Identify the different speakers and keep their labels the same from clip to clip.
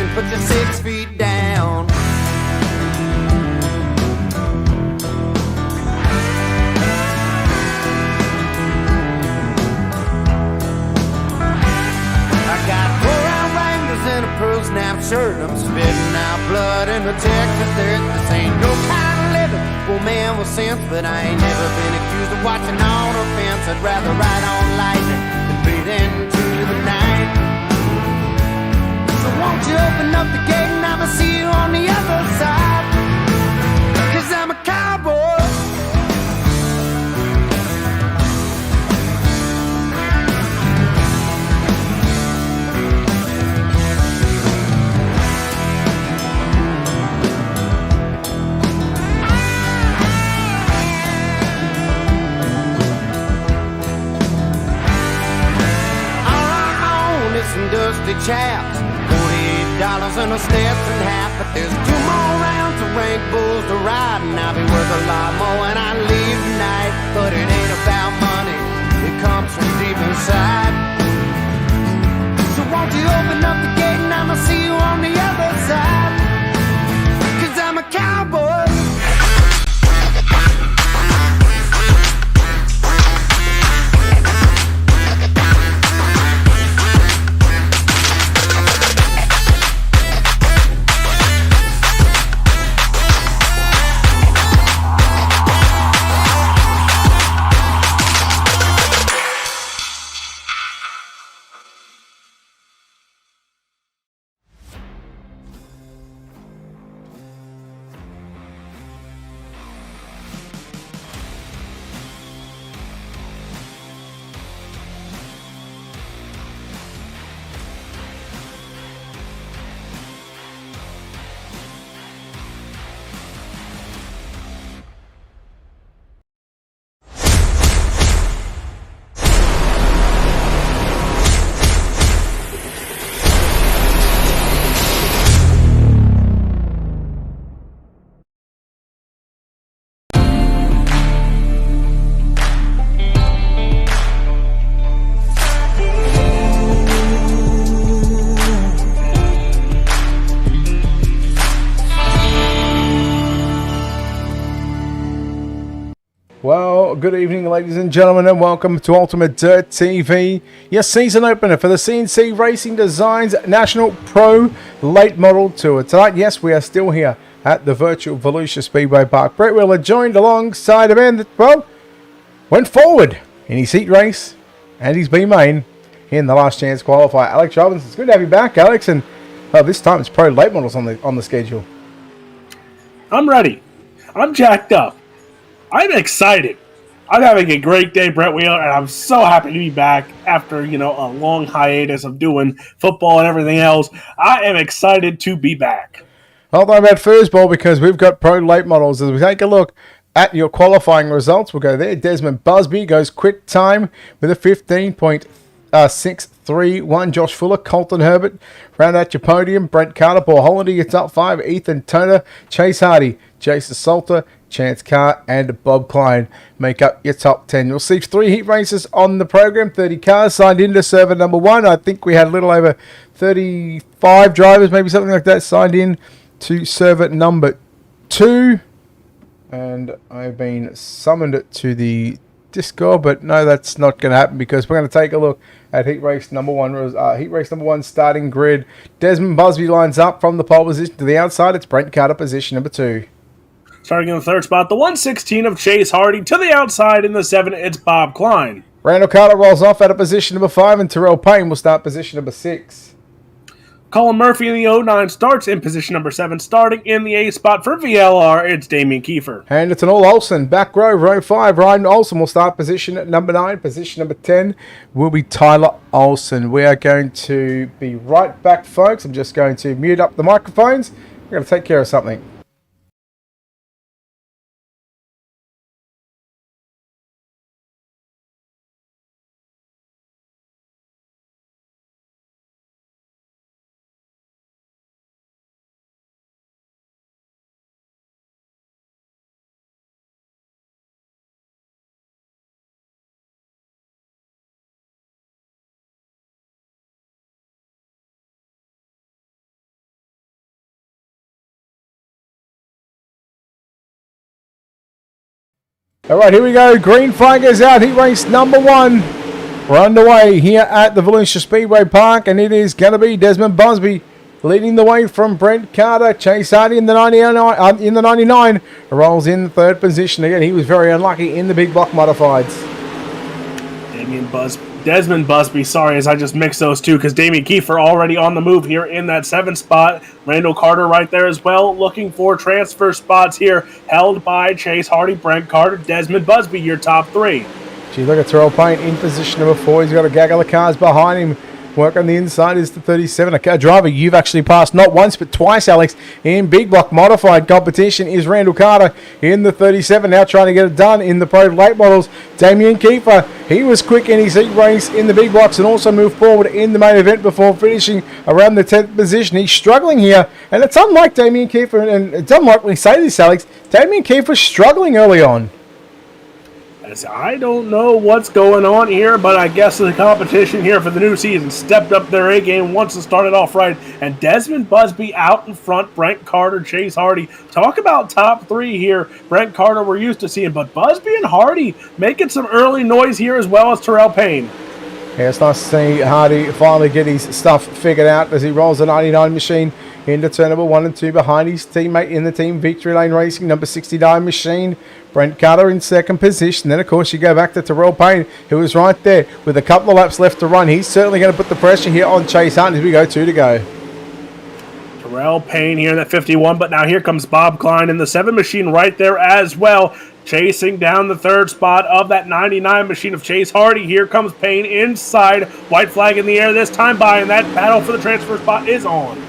Speaker 1: and put you 6 feet down. I got 4-round Wranglers and a pearl snap shirt. I'm spitting out blood in the Texas dirt. This ain't no kind of living, well man with sense, but I ain't never been accused of watching on a fence. I'd rather ride on lightning than breathe into the night. So won't you open up the gate and I'ma see you on the other side? 'Cause I'm a cowboy. Some dusty chaps, $48 and a Stetson hat. But there's 2 more rounds of rank bulls to ride, and I'll be worth a lot more when I leave tonight. But it ain't about money, it comes from deep inside. So won't you open up the gate and I'ma see you on the other side? 'Cause I'm a cowboy.
Speaker 2: Well, good evening, ladies and gentlemen, and welcome to UltimateDirtTV, your season opener for the CNC Racing Designs National Pro Late Model Tour. Tonight, yes, we are still here at the virtual Volusia Speedway Park. Brett Wheeler joined alongside a man that, well, went forward in his heat race and his B-main in the last chance qualifier. Alex Robinson, it's good to have you back, Alex, and this time it's Pro Late Models on the schedule.
Speaker 3: I'm ready. I'm jacked up. I'm excited. I'm having a great day, Brett Wheeler, and I'm so happy to be back after, a long hiatus of doing football and everything else. I am excited to be back.
Speaker 2: Hold on about foosball because we've got Pro Late Models. As we take a look at your qualifying results, we'll go there. Desmond Busby goes quick time with a 15.631. Josh Fuller, Colton Herbert round out your podium. Brent Carter, Paul Hollander, your top 5. Ethan Toner, Chase Hardy, Jason Salter, Chance Carr, and Bob Klein make up your top 10. You'll see 3 heat races on the program. 30 cars signed into server number 1. I think we had a little over 35 drivers, maybe something like that, signed in to server number 2. And I've been summoned to the Discord, but no, that's not going to happen because we're going to take a look at heat race number 1. Heat race number 1 starting grid. Desmond Busby lines up from the pole position to the outside. It's Brent Carter, position number 2.
Speaker 3: Starting in the third spot, the 116 of Chase Hardy. To the outside in the 7, it's Bob Klein.
Speaker 2: Randall Carter rolls off out of position number 5, and Terrell Payne will start position number 6.
Speaker 3: Colin Murphy in the 09 starts in position number 7. Starting in the 8th spot for VLR, it's Damian Kiefer.
Speaker 2: And it's an all Olsen. Back row 5. Ryan Olsen will start position at number 9. Position number 10 will be Tyler Olsen. We are going to be right back, folks. I'm just going to mute up the microphones. We're going to take care of something. All right, here we go. Green flag is out. Heat race number 1. We're underway here at the Volusia Speedway Park, and it is going to be Desmond Busby leading the way from Brent Carter. Chase Hardy in the 99 rolls in third position. Again, he was very unlucky in the big block modifieds.
Speaker 3: Desmond Busby, sorry, as I just mixed those two, because Damien Kiefer already on the move here in that 7th spot. Randall Carter right there as well, looking for transfer spots here, held by Chase Hardy, Brent Carter, Desmond Busby, your top 3.
Speaker 2: Gee, look at Terrell Payne in position number 4. He's got a gaggle of cars behind him. Work on the inside is the 37. A driver you've actually passed not once but twice, Alex, in big block modified competition is Randall Carter in the 37. Now trying to get it done in the Pro Late Models. Damien Kiefer, he was quick in his heat race in the big blocks and also moved forward in the main event before finishing around the 10th position. He's struggling here, and it's unlike Damien Kiefer, and it's unlike when we say this, Alex. Damien Kiefer's struggling early on.
Speaker 3: I don't know what's going on here, but I guess the competition here for the new season stepped up their A game once it started off right. And Desmond Busby out in front, Brent Carter, Chase Hardy. Talk about top 3 here. Brent Carter we're used to seeing, but Busby and Hardy making some early noise here as well as Terrell Payne.
Speaker 2: Yeah, it's nice to see Hardy finally get his stuff figured out as he rolls the 99 machine into turn number 1 and 2 behind his teammate in the team, Victory Lane Racing, number 69 machine. Brent Carter in second position. Then, of course, you go back to Terrell Payne, who was right there with a couple of laps left to run. He's certainly going to put the pressure here on Chase Hunt as we go 2 to go.
Speaker 3: Terrell Payne here in that 51, but now here comes Bob Klein in the 7 machine right there as well, chasing down the 3rd spot of that 99 machine of Chase Hardy. Here comes Payne inside, white flag in the air this time by, and that battle for the transfer spot is on.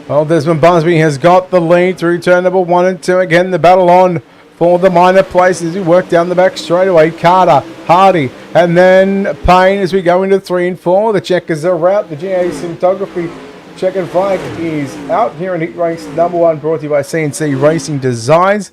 Speaker 2: Well, Desmond Busby has got the lead through turn number 1 and 2. Again, the battle on for the minor places. He worked down the back straight away. Carter, Hardy, and then Payne as we go into 3 and 4. The checkers are out. The GA Symptography checkered flag is out here in heat race number 1, brought to you by CNC Racing Designs.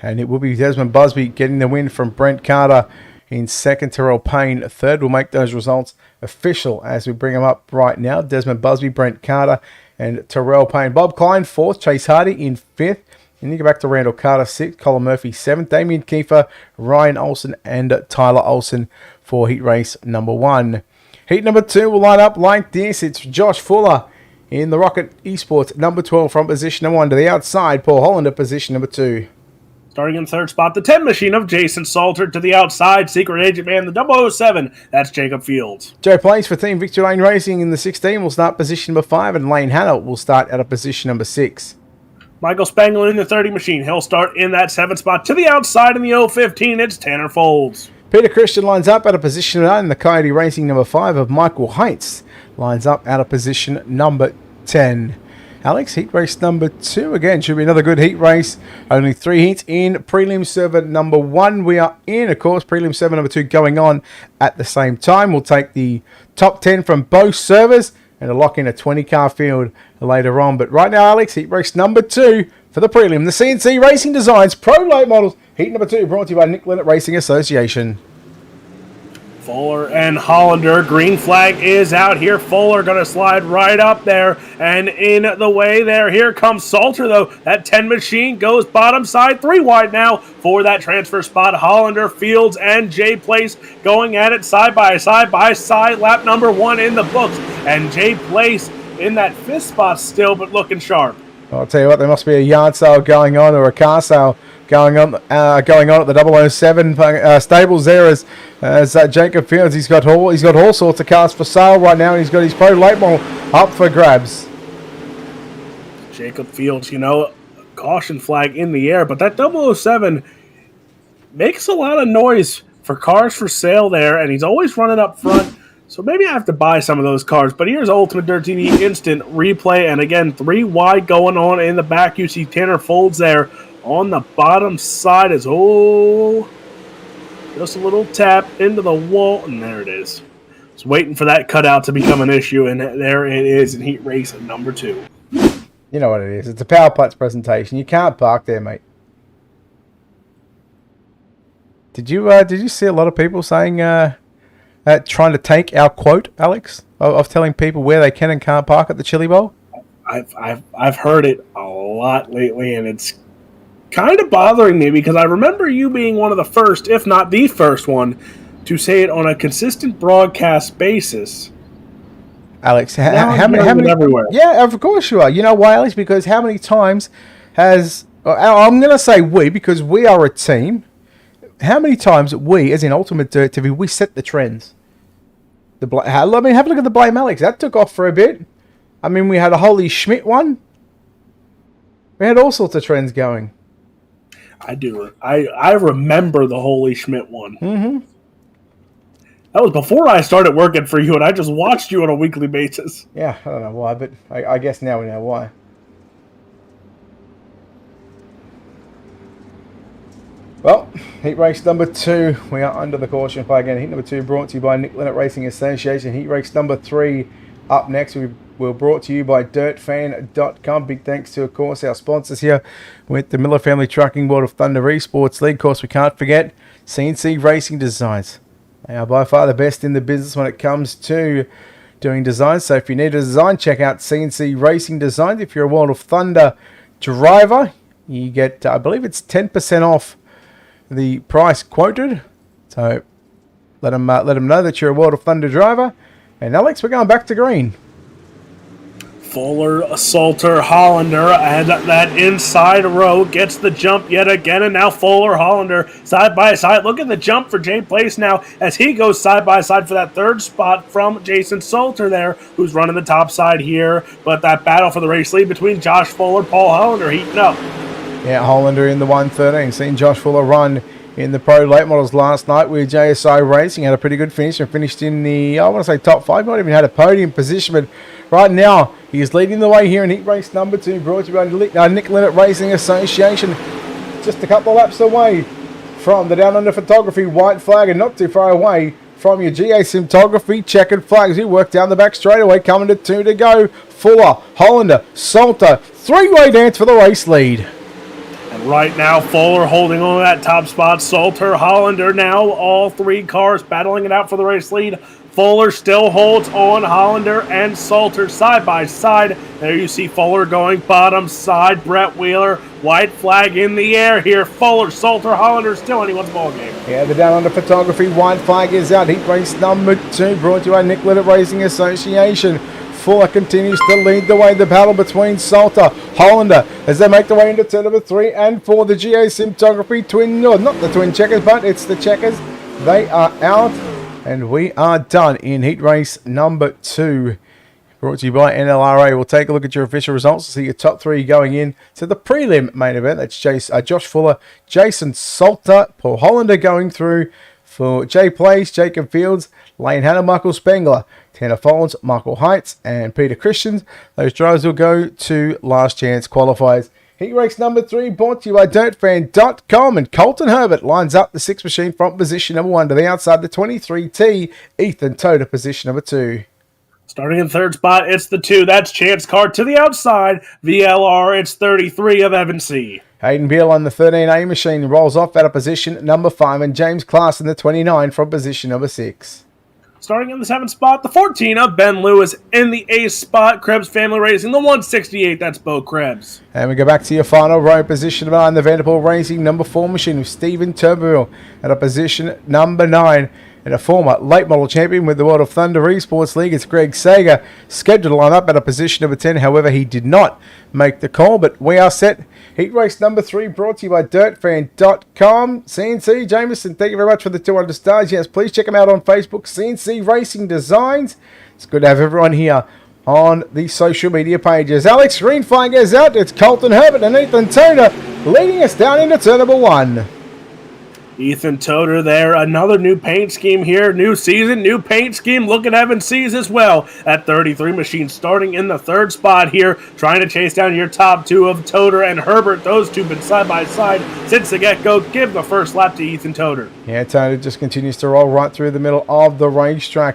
Speaker 2: And it will be Desmond Busby getting the win from Brent Carter in second. Terrell Payne third. We'll make those results official as we bring them up right now. Desmond Busby, Brent Carter, and Terrell Payne. Bob Klein 4th. Chase Hardy in 5th. And you go back to Randall Carter 6th. Colin Murphy 7th. Damien Kiefer, Ryan Olsen, and Tyler Olsen for heat race number 1. Heat number 2 will line up like this. It's Josh Fuller in the Rocket Esports number 12 from position number 1 to the outside. Paul Hollander position number 2.
Speaker 3: Starting in 3rd spot, the 10 machine of Jason Salter to the outside. Secret Agent Man, the 007, that's Jacob Fields.
Speaker 2: Joe Place for Team Victory Lane Racing in the 16 will start position number 5, and Lane Hanna will start at a position number 6.
Speaker 3: Michael Spangler in the 30 machine. He'll start in that 7th spot. To the outside in the 015, it's Tanner Folds.
Speaker 2: Peter Christian lines up at a position 9. The Coyote Racing number 5 of Michael Heights lines up at a position number 10. Alex, heat race number 2. Again, should be another good heat race. Only 3 heats in prelim server number 1. We are in, of course, prelim server number 2 going on at the same time. We'll take the top 10 from both servers and lock in a 20-car field later on. But right now, Alex, heat race number 2 for the prelim. The CNC Racing Designs Pro Late Models. Heat number 2 brought to you by Nick Lennett Racing Association.
Speaker 3: Fuller and Hollander. Green flag is out here. Fuller going to slide right up there and in the way there. Here comes Salter, though. That 10 machine goes bottom side. 3 wide now for that transfer spot. Hollander, Fields, and Jay Place going at it side by side. Lap number 1 in the books. And Jay Place in that 5th spot still, but looking sharp.
Speaker 2: I'll tell you what, there must be a yard sale going on or a car sale going on at the 007 stables there as Jacob Fields. He's got all sorts of cars for sale right now, and he's got his Pro Late Model up for grabs.
Speaker 3: Jacob Fields, caution flag in the air, but that 007 makes a lot of noise for cars for sale there, and he's always running up front. So maybe I have to buy some of those cars. But here's UltimateDirtTV instant replay. And again, 3 wide going on in the back. You see Tanner Folds there on the bottom side. Just a little tap into the wall. And there it is. Just waiting for that cutout to become an issue. And there it is in heat race number 2.
Speaker 2: You know what it is. It's a Power Putts presentation. You can't park there, mate. Did you see a lot of people saying... trying to take our quote, Alex, of telling people where they can and can't park at the Chili Bowl?
Speaker 3: I've heard it a lot lately, and it's kind of bothering me because I remember you being one of the first, if not the first one, to say it on a consistent broadcast basis.
Speaker 2: Alex,
Speaker 3: How many? Everywhere.
Speaker 2: Yeah, of course you are. You know why, Alex? Because how many times has I'm going to say we because we are a team. How many times we, as in Ultimate Dirt TV, we set the trends? Have a look at the Blame Alex. That took off for a bit. I mean, we had a Holy Schmidt one. We had all sorts of trends going.
Speaker 3: I do. I remember the Holy Schmidt one.
Speaker 2: Mm-hmm.
Speaker 3: That was before I started working for you, and I just watched you on a weekly basis.
Speaker 2: Yeah, I don't know why, but I guess now we know why. Well, heat race number 2, we are under the caution flag again. Heat number 2 brought to you by Nick Leonard Racing Association. Heat race number 3 up next. We're brought to you by DirtFan.com. Big thanks to, of course, our sponsors here with the Miller Family Trucking World of Thunder Esports League. Of course, we can't forget CNC Racing Designs. They are by far the best in the business when it comes to doing designs. So if you need a design, check out CNC Racing Designs. If you're a World of Thunder driver, you get, I believe it's 10% off the price quoted. So let them know that you're a World of Thunder driver. And Alex, we're going back to green.
Speaker 3: Fuller, Salter, Hollander, and that inside row gets the jump yet again, and now Fuller, Hollander, side by side. Look at the jump for Jay Place now as he goes side by side for that third spot from Jason Salter there, who's running the top side here. But that battle for the race lead between Josh Fuller, Paul Hollander heating up.
Speaker 2: Yeah, Hollander in the 113. Seen Josh Fuller run in the Pro Late Models last night with JSI Racing. Had a pretty good finish and finished in the, I want to say, top 5. Might even had a podium position, but right now he is leading the way here in heat race number 2, brought to you by Nick Leonard Racing Association. Just a couple of laps away from the Down Under Photography white flag, and not too far away from your GA Cinematography checkered flags. You work down the back straight away, coming to 2 to go. Fuller, Hollander, Salter, 3-way dance for the race lead.
Speaker 3: And right now, Fuller holding on to that top spot. Salter, Hollander now, all 3 cars battling it out for the race lead. Fuller still holds on. Hollander and Salter side by side. There you see Fuller going bottom side. Brett Wheeler, white flag in the air here. Fuller, Salter, Hollander still anyone's ball game.
Speaker 2: Yeah, the Down Under Photography white flag is out. Heat race number 2 brought to you by Nick Leonard Racing Association. Fuller continues to lead the way. The battle between Salter, Hollander, as they make their way into turn number 3 and 4. The GA Cinematography twin, no, not the twin checkers, but it's the checkers. They are out, and we are done in heat race number 2. Brought to you by NLRA. We'll take a look at your official results to see your top 3 going in to the prelim main event. That's Josh Fuller, Jason Salter, Paul Hollander going through for Jay Place, Jacob Fields, Lane Hanna, Michael Spengler, Tanner Follins, Michael Heights, and Peter Christians. Those drivers will go to last chance qualifiers. Heat race number 3 brought to you by DirtFan.com, and Colton Herbert lines up the 6 machine from position number 1 to the outside, the 23T, Ethan Toda position number 2.
Speaker 3: Starting in third spot, it's the 2. That's Chance Carr to the outside. VLR, it's 33 of Evan C.
Speaker 2: Hayden Beale on the 13A machine rolls off out of position number 5, and James Class in the 29 from position number 6.
Speaker 3: Starting in the 7th spot, the 14 of Ben Lewis in the 8th spot. Krebs Family Racing, the 168, that's Bo Krebs.
Speaker 2: And we go back to your final row, position number 9, the Vanderpool Racing number 4 machine with Stephen Turbeville at a position number 9. And a former late model champion with the World of Thunder Esports League, it's Greg Sager, scheduled to line up at a position number 10. However, he did not make the call, but we are set. Heat race number 3 brought to you by DirtFan.com. CNC Jameson, thank you very much for the 200 stars. Yes, please check him out on Facebook, CNC Racing Designs. It's good to have everyone here on the social media pages. Alex, green flag goes out. It's Colton Herbert and Ethan Toda leading us down into turn number 1.
Speaker 3: Ethan Toder there, another new paint scheme here, new season, new paint scheme. Look at Evan C's as well. At 33 machine starting in the 3rd spot here, trying to chase down your top 2 of Toder and Herbert. Those 2 been side by side since the get-go. Give the first lap to Ethan Toder.
Speaker 2: Yeah, Toder just continues to roll right through the middle of the racetrack.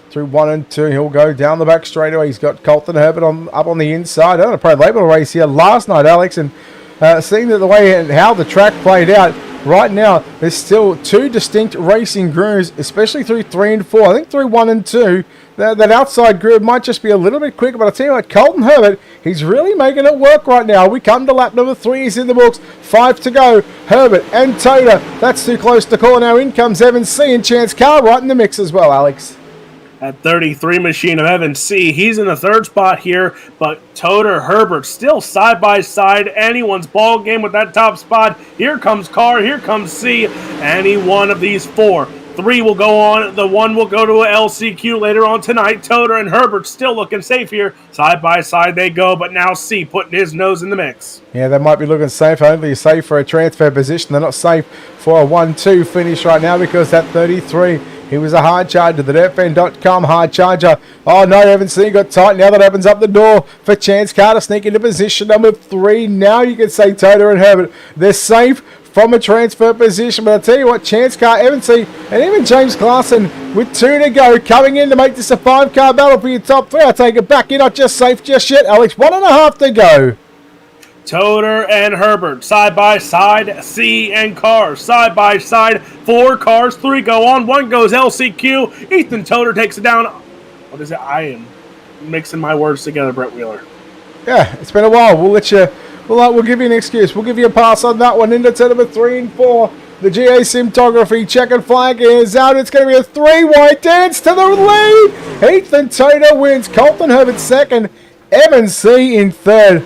Speaker 2: Through 1 and 2, he'll go down the back straight away. He's got Colton Herbert up on the inside. I had a pro label race here last night, Alex, and seeing that the way and how the track played out, right now, there's still 2 distinct racing grooves, especially through 3 and 4. I think through 1 and 2, that outside groove might just be a little bit quicker. But I'll tell you what, Colton Herbert, He's really making it work right now. We come to lap number 3. He's in the books. 5 to go. Herbert and Toda. That's too close to call. Now in comes Evan C. and Chance Carr right in the mix as well, Alex.
Speaker 3: At 33 machine of Evan C. He's in the third spot here, but Toter Herbert still side by side. Anyone's ball game with that top spot. Here comes Carr, here comes C. Any one of these 4. 3 will go on. The 1 will go to a LCQ later on tonight. Toter and Herbert still looking safe here. Side by side they go, but now C putting his nose in the mix.
Speaker 2: Yeah, they might be looking safe. Only safe for a transfer position. They're not safe for a 1-2 finish right now because that 33... he was a hard charger, the DirtFan.com hard charger. Oh no, Evan C got tight. Now that opens up the door for Chance Carr to sneak into position number 3. Now you can say Toda and Herbert, they're safe from a transfer position. But I'll tell you what, Chance Carr, Evan C, and even James Clarkson with 2 to go, coming in to make this a 5-car battle for your top 3. I'll take it back. You're not just safe just yet, Alex. 1.5 to go.
Speaker 3: Toter and Herbert, side by side. C and Carr, side by side. 4 cars, 3 go on. 1 goes LCQ. Ethan Toter takes it down. What is it? I am mixing my words together, Brett Wheeler.
Speaker 2: Yeah, it's been a while. We'll let you. We'll give you an excuse. We'll give you a pass on that one. Into turn number 3 and 4. The GA Simtography checkered flag is out. It's going to be a 3-wide dance to the lead. Ethan Toter wins. Colton Herbert second. Evan C in third.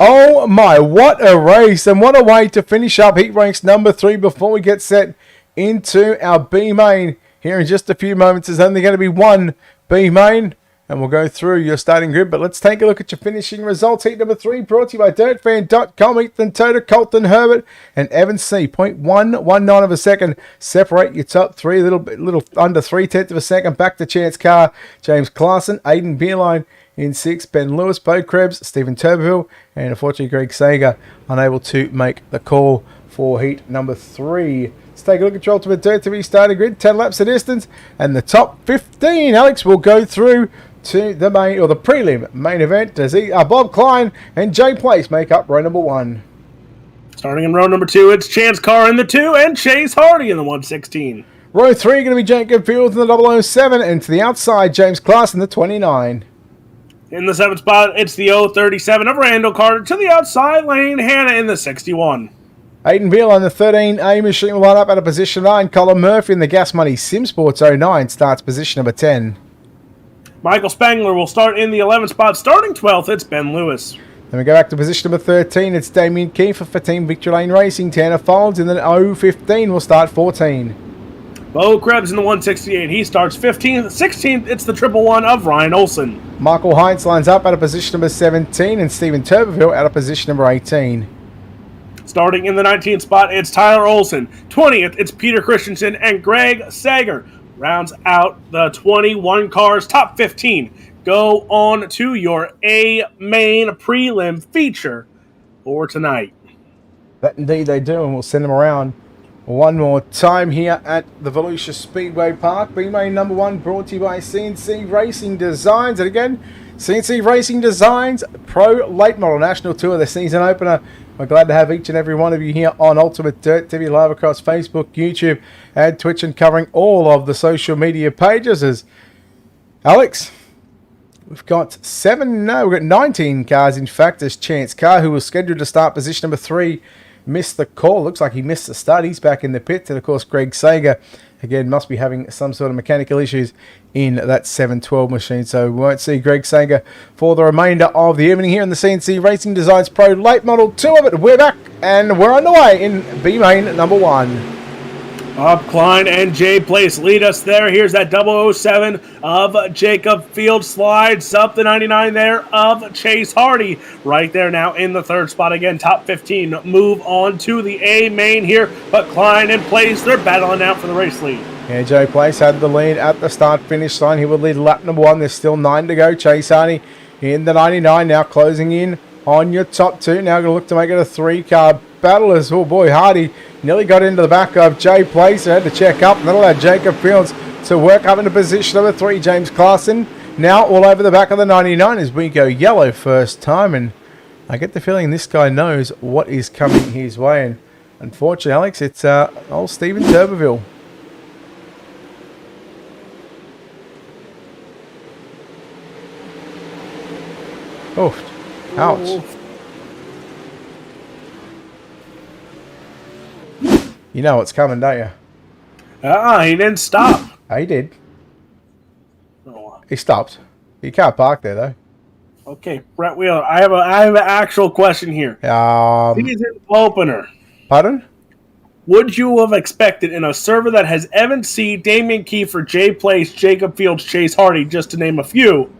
Speaker 2: Oh my, what a race, and what a way to finish up heat ranks number 3 before we get set into our B main. Here in just a few moments, there's only going to be one B main, and we'll go through your starting grid. But let's take a look at your finishing results. Heat number 3 brought to you by DirtFan.com. Ethan Toter, Colton Herbert, and Evan C. 0.119 of a second separate your top 3. A little under 0.3 of a second. Back to Chance Carr, James Clarkson, Aiden Beerline in 6, Ben Lewis, Bo Krebs, Stephen Turbeville, and unfortunately Greg Sager unable to make the call for heat number 3. Let's take a look at your UltimateDirtTV starting grid, 10 laps of distance, and the top 15, Alex, will go through to the main, or the prelim main event, as Bob Klein and Jay Place make up row number 1.
Speaker 3: Starting in row number 2, it's Chance Carr in the 2 and Chase Hardy in the 116.
Speaker 2: Row 3 going to be Jacob Fields in the 007, and to the outside, James Clarkson in the 29.
Speaker 3: In the 7th spot, it's the 037 of Randall Carter. To the outside lane, Hannah in the 61.
Speaker 2: Aiden Beal on the 13A machine will line up at a position 9. Colin Murphy in the Gas Money Sim Sports 09 starts position number 10.
Speaker 3: Michael Spangler will start in the 11th spot. Starting 12th, it's Ben Lewis.
Speaker 2: Then we go back to position number 13. It's Damien Kiefer for Team Victory Lane Racing. Tanner Folds in the 015 will start 14.
Speaker 3: Bo Krebs in the 168. He starts 15th. 16th, it's the 111 of Ryan Olson.
Speaker 2: Michael Heinz lines up at a position number 17, and Stephen Turbeville at a position number 18.
Speaker 3: Starting in the 19th spot, it's Tyler Olson. 20th, it's Peter Christensen, and Greg Sager rounds out the 21 cars. Top 15 go on to your A main prelim feature for tonight.
Speaker 2: That indeed they do, and we'll send them around one more time here at the Volusia Speedway Park. B-Main number 1 brought to you by CNC Racing Designs. And again, CNC Racing Designs Pro Late Model National Tour, the season opener. We're glad to have each and every one of you here on Ultimate Dirt TV live across Facebook, YouTube, and Twitch, and covering all of the social media pages. As Alex, we've got 19 cars, in fact, as Chance Carr, who was scheduled to start position number 3, missed the call. Looks like he missed the start. He's back in the pits. And of course, Greg Sager, again, must be having some sort of mechanical issues in that 712 machine. So we won't see Greg Sager for the remainder of the evening here in the CNC Racing Designs Pro Late Model Tour. But we're back and we're on the way in B-Main number 1.
Speaker 3: Bob Klein and Jay Place lead us there. Here's that 007 of Jacob Field. Slides up the 99 there of Chase Hardy. Right there now in the 3rd spot again. Top 15 move on to the A main here. But Klein and Place, they're battling out for the race lead.
Speaker 2: Yeah, Jay Place had the lead at the start-finish line. He would lead lap number 1. There's still 9 to go. Chase Hardy in the 99 now, closing in on your top 2. Now going to look to make it a 3-car battle as, oh boy, Hardy nearly got into the back of Jay Place. Had to check up, and that allowed Jacob Fields to work up into position number 3. James Clarkson now all over the back of the 99 as we go yellow first time, and I get the feeling this guy knows what is coming his way. And unfortunately, Alex, it's old Stephen Turbeville. Oh, Ouch. You know what's coming, don't you?
Speaker 3: He didn't stop.
Speaker 2: Oh, he did.
Speaker 3: Oh,
Speaker 2: He stopped. You can't park there, though.
Speaker 3: okay, Brett Wheeler, I have an actual question here. Season opener.
Speaker 2: Pardon?
Speaker 3: Would you have expected in a server that has Evan C., Damian Kiefer, Jay Place, Jacob Fields, Chase Hardy, just to name a few,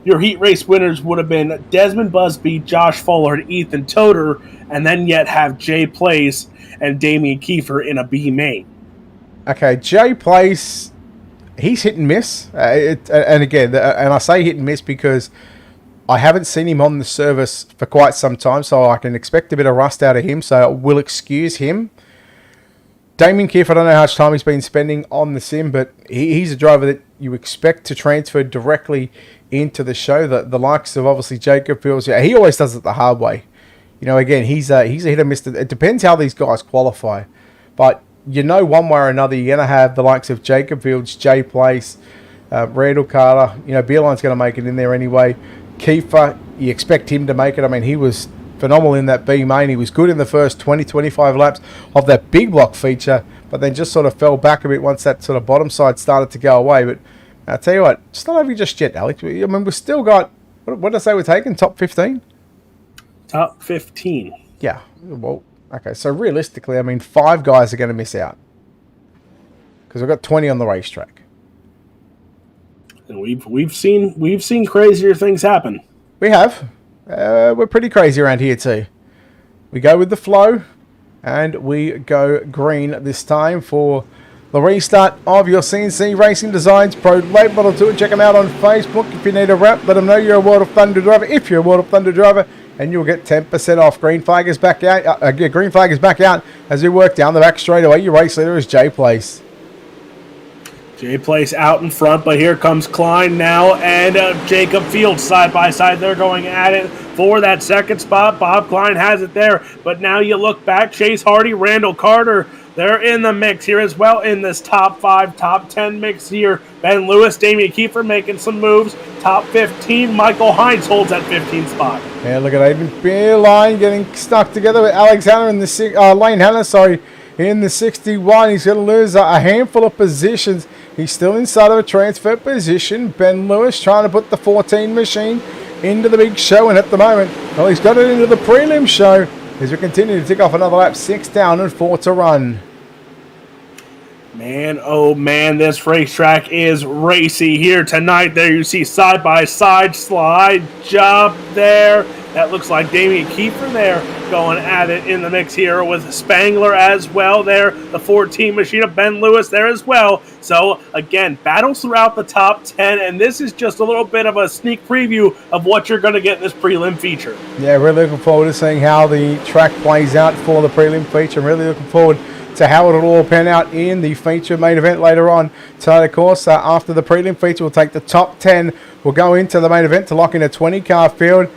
Speaker 3: your heat race winners would have been Desmond Busby, Josh Fuller, and Ethan Toder, and then yet have Jay Place and Damian Kiefer in a B main?
Speaker 2: Okay, Jay Place, he's hit and miss. And again, and I say hit and miss because I haven't seen him on the service for quite some time, so I can expect a bit of rust out of him, so I will excuse him. Damien Kiff, I don't know how much time he's been spending on the sim, but he's a driver that you expect to transfer directly into the show. The likes of, obviously, Jacob Fields. Yeah, he always does it the hard way. You know, again, he's a hit or miss. It depends how these guys qualify. But you know, one way or another, you're going to have the likes of Jacob Fields, Jay Place, Randall Carter. You know, Beerline's going to make it in there anyway. Kiefer, you expect him to make it. I mean, he was phenomenal in that B main. He was good in the first 20-25 laps of that big block feature, but then just sort of fell back a bit once that sort of bottom side started to go away. But I'll tell you what, it's not over just yet, Alex. I mean, we've still got, what did I say we're taking? Top 15?
Speaker 3: Top 15.
Speaker 2: Yeah. Well, okay. So realistically, I mean, 5 guys are going to miss out because we've got 20 on the racetrack.
Speaker 3: And we've seen crazier things happen.
Speaker 2: We have. We're pretty crazy around here too. We go with the flow, and we go green this time for the restart of your CNC Racing Designs Pro Late Model Tour. Check them out on Facebook. If you need a wrap, let them know you're a World of Thunder driver. If you're a World of Thunder driver, and you'll get 10% off. Green flag is back out. Green flag is back out as we work down the back straight away. Your race leader is Jay Place.
Speaker 3: Jay Place out in front, but here comes Klein now, and Jacob Fields side by side. They're going at it for that second spot. Bob Klein has it there, but now you look back. Chase Hardy, Randall Carter, they're in the mix here as well in this top 5, top 10 mix here. Ben Lewis, Damian Kiefer making some moves. Top 15, Michael Hines holds that 15 spot.
Speaker 2: Yeah, look at Aiden Beerline getting stuck together with Alexander in the Lane Hanna, in the 61. He's going to lose a handful of positions. He's still inside of a transfer position. Ben Lewis trying to put the 14 machine into the big show, and at the moment, well, he's got it into the prelim show as we continue to tick off another lap. 6 down and 4 to run.
Speaker 3: Man, oh man, this racetrack is racy here tonight. There you see side-by-side slide job there. That looks like Damian Kiefer there going at it in the mix here with Spangler as well there. The 14 machine of Ben Lewis there as well. So, again, battles throughout the top 10, and this is just a little bit of a sneak preview of what you're going to get in this prelim feature.
Speaker 2: Yeah, really looking forward to seeing how the track plays out for the prelim feature. I'm really looking forward to how it'll all pan out in the feature main event later on. So, of course, after the prelim feature, we'll take the top 10. We'll go into the main event to lock in a 20-car field.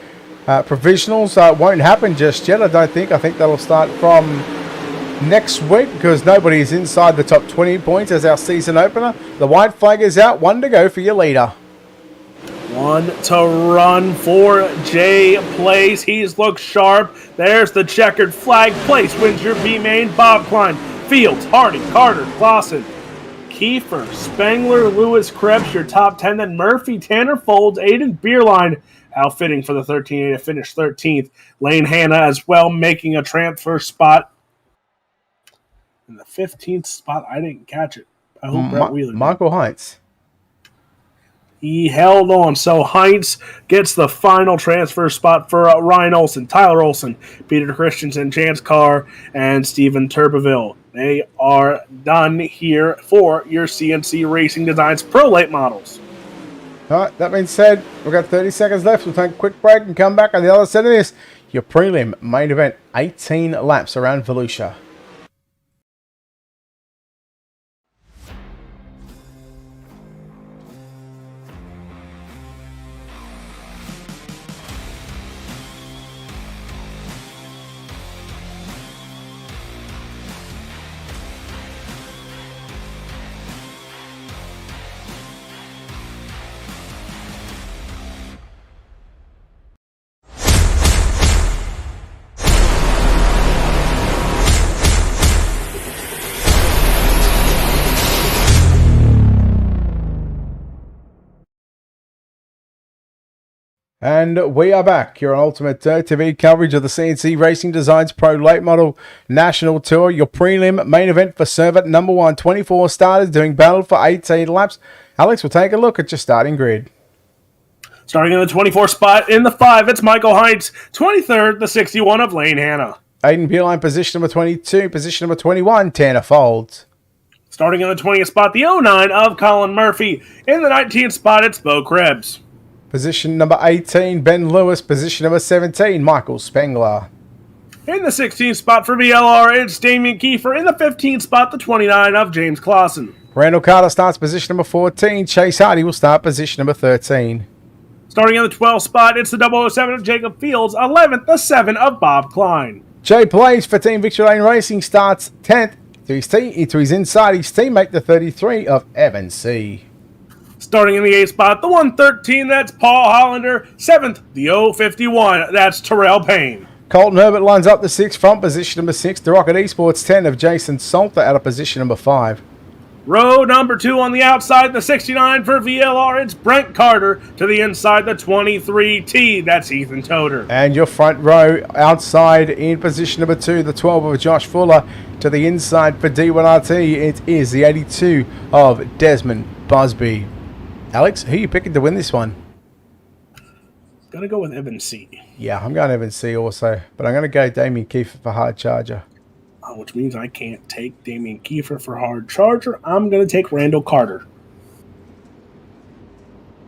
Speaker 2: Provisionals won't happen just yet, I don't think. I think that'll start from next week because nobody is inside the top 20 points as our season opener. The white flag is out. 1 to go for your leader.
Speaker 3: 1 to run for Jay Place. He's looked sharp. There's the checkered flag. Place wins your B main. Bob Klein, Fields, Hardy, Carter, Clausen, Kiefer, Spangler, Lewis, Krebs, your top 10. Then Murphy, Tanner Folds, Aiden Beerline, outfitting for the 13A to finish 13th. Lane Hanna as well making a transfer spot. In the 15th spot, I didn't catch it. I hope Brett Wheeler did.
Speaker 2: Michael Heinz.
Speaker 3: He held on. So Heinz gets the final transfer spot for Ryan Olson, Tyler Olson, Peter Christensen, Chance Carr, and Steven Turbeville. They are done here for your CNC Racing Designs Pro Late Models.
Speaker 2: All right, that being said, we've got 30 seconds left. We'll take a quick break and come back on the other side of this. Your prelim main event, 18 laps around Volusia. And we are back here on UltimateDirtTV coverage of the CNC Racing Designs Pro Late Model National Tour. Your prelim main event for server number 1. 24 starters doing battle for 18 laps. Alex, we'll take a look at your starting grid.
Speaker 3: Starting in the 24 spot in the 5, it's Michael Heinz. 23rd, the 61 of Lane Hanna.
Speaker 2: Aiden Beeline, position number 22. Position number 21, Tanner Folds.
Speaker 3: Starting in the 20th spot, the 09 of Colin Murphy. In the 19th spot, it's Bo Krebs.
Speaker 2: Position number 18, Ben Lewis. Position number 17, Michael Spengler.
Speaker 3: In the 16th spot for VLR, it's Damian Kiefer. In the 15th spot, the 29 of James Clausen.
Speaker 2: Randall Carter starts position number 14. Chase Hardy will start position number 13.
Speaker 3: Starting in the 12th spot, it's the 007 of Jacob Fields. 11th, the 7 of Bob Klein.
Speaker 2: Jay Blaze for Team Victory Lane Racing starts 10th to his inside, his teammate, the 33 of Evan C.
Speaker 3: Starting in the 8th spot, the 113, that's Paul Hollander. 7th, the 051, that's Terrell Payne.
Speaker 2: Colton Herbert lines up the 6th, front position number 6. The Rocket Esports 10 of Jason Salter out of position number 5.
Speaker 3: Row number 2 on the outside, the 69 for VLR, it's Brent Carter. To the inside, the 23T, that's Ethan Toder.
Speaker 2: And your front row outside in position number 2, the 12 of Josh Fuller. To the inside for D1RT, it is the 82 of Desmond Busby. Alex, who are you picking to win this one?
Speaker 3: Gonna go with Evan C.
Speaker 2: Yeah, I'm going Evan C also, but I'm going to go Damien Kiefer for hard charger.
Speaker 3: Which means I can't take Damian Kiefer for hard charger. I'm going to take Randall Carter.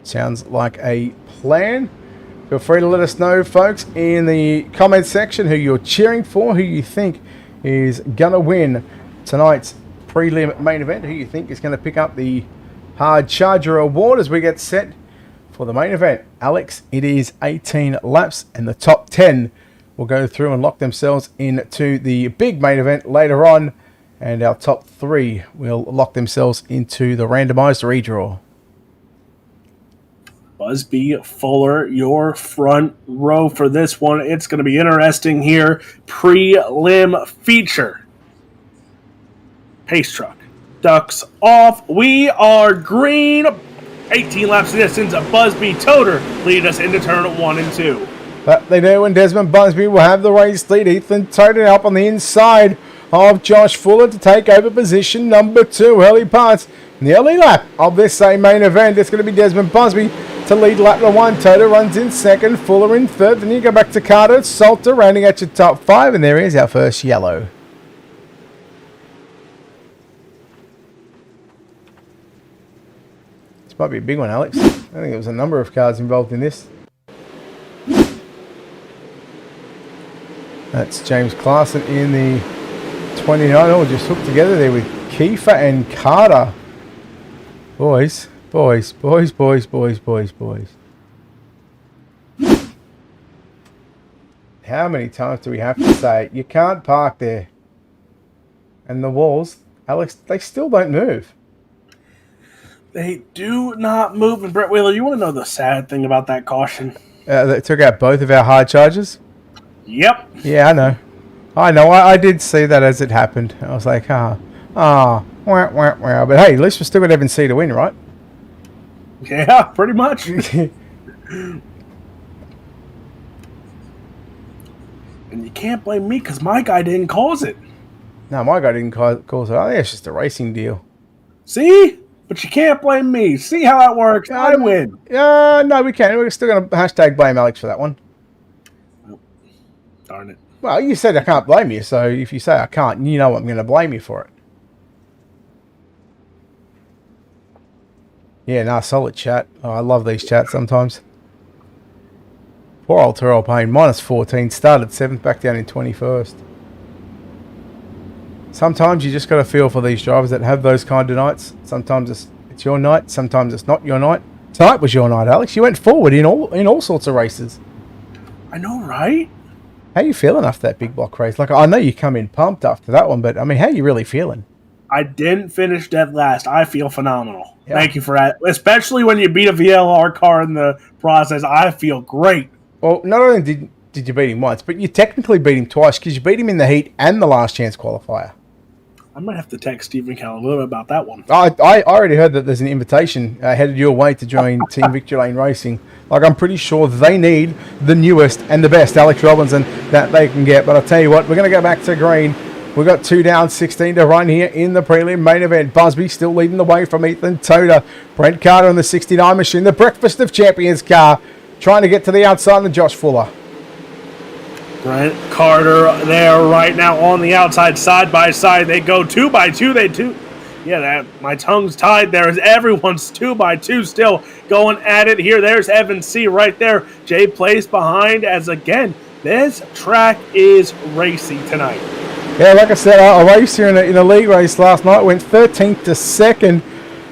Speaker 2: Sounds like a plan. Feel free to let us know, folks, in the comment section who you're cheering for, who you think is going to win tonight's prelim main event, who you think is going to pick up the hard charger award as we get set for the main event. Alex, it is 18 laps and the top 10 will go through and lock themselves into the big main event later on, and our top 3 will lock themselves into the randomized redraw.
Speaker 3: Busby, Fuller, your front row for this one. It's going to be interesting here. Prelim feature. Pace truck. Ducks off. We are green. 18 laps distance. Busby, Toder lead us into turn 1 and 2.
Speaker 2: But they do, and Desmond Busby will have the race lead. Ethan Toder up on the inside of Josh Fuller to take over position number 2. Early parts in the early lap of this same main event. It's going to be Desmond Busby to lead lap number 1. Toder runs in second, Fuller in third. Then you go back to Carter, Salter rounding at your top 5, and there is our first yellow. This might be a big one, Alex. I think there was a number of cars involved in this. That's James Clausen in the 29. Oh, just hooked together there with Kiefer and Carter. Boys. How many times do we have to say it? You can't park there? And the walls, Alex, they still don't move.
Speaker 3: They do not move. And Brett Wheeler, you want to know the sad thing about that caution?
Speaker 2: They took out both of our hard charges.
Speaker 3: Yep.
Speaker 2: Yeah, I know. I did see that as it happened. I was like, wah. But hey, at least we're still going to Evan C to win, right?
Speaker 3: Yeah, pretty much. And you can't blame me because my guy didn't cause it.
Speaker 2: No, my guy didn't cause it. I think it's just a racing deal.
Speaker 3: See? But you can't blame me. See how that works? I win.
Speaker 2: No, we can't. We're still going to hashtag blame Alex for that one.
Speaker 3: Darn it.
Speaker 2: Well, you said I can't blame you, so if you say I can't, you know I'm going to blame you for it. Yeah, solid chat. Oh, I love these chats sometimes. Poor old Terrell Payne, minus 14, started 7th, back down in 21st. Sometimes you just got to feel for these drivers that have those kind of nights. Sometimes it's your night, sometimes it's not your night. Tonight was your night, Alex. You went forward in all sorts of races.
Speaker 3: I know, right?
Speaker 2: How you feeling after that big block race? Like, I know you come in pumped after that one, but I mean, how you really feeling?
Speaker 3: I didn't finish dead last. I feel phenomenal.
Speaker 2: Yeah.
Speaker 3: Thank you for that. Especially when you beat a VLR car in the process. I feel great.
Speaker 2: Well, not only did you beat him once, but you technically beat him twice because you beat him in the heat and the last chance qualifier.
Speaker 3: I might have to text Stephen Callum about that one.
Speaker 2: I already heard that there's an invitation headed your way to join Team Victory Lane Racing. Like, I'm pretty sure they need the newest and the best Alex Robinson that they can get. But I'll tell you what, we're going to go back to green. We've got 2 down, 16 to run here in the prelim main event. Busby still leading the way from Ethan Toda. Brent Carter in the 69 machine, the Breakfast of Champions car, trying to get to the outside of Josh Fuller.
Speaker 3: Brent Carter there right now on the outside, side by side. They go 2 by 2. Yeah, my tongue's tied there as everyone's 2 by 2 still going at it here. There's Evan C. right there. Jay plays behind as, again, this track is racy tonight.
Speaker 2: Yeah, like I said, I raced here in a league race last night. Went 13th to 2nd.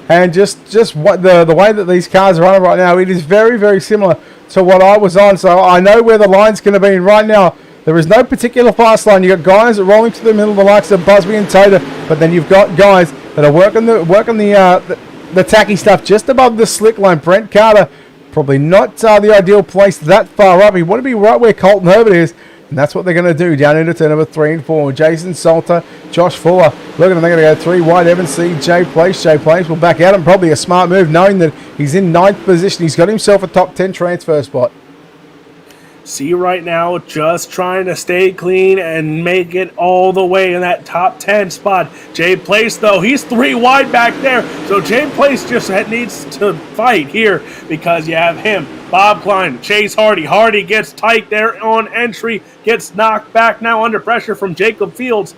Speaker 2: And just what the way that these cars are running right now, it is very, very similar to what I was on. So I know where the line's going to be. And right now, there is no particular fast line. You've got guys that are rolling to the middle, the likes of Busby and Toda. But then you've got guys that are working the tacky stuff just above the slick line. Brent Carter, probably not the ideal place that far up. He want to be right where Colton Herbert is. And that's what they're going to do down into turn number 3 and 4. Jason Salter, Josh Fuller. Look at them. They're going to go 3 wide. Evan C. Jay Place. Jay Place will back out. And probably a smart move knowing that he's in 9th position. He's got himself a top 10 transfer spot.
Speaker 3: See right now, just trying to stay clean and make it all the way in that top 10 spot. Jay Place, though, he's 3 wide back there. So Jay Place just needs to fight here because you have him, Bob Klein, Chase Hardy. Hardy gets tight there on entry, gets knocked back now under pressure from Jacob Fields.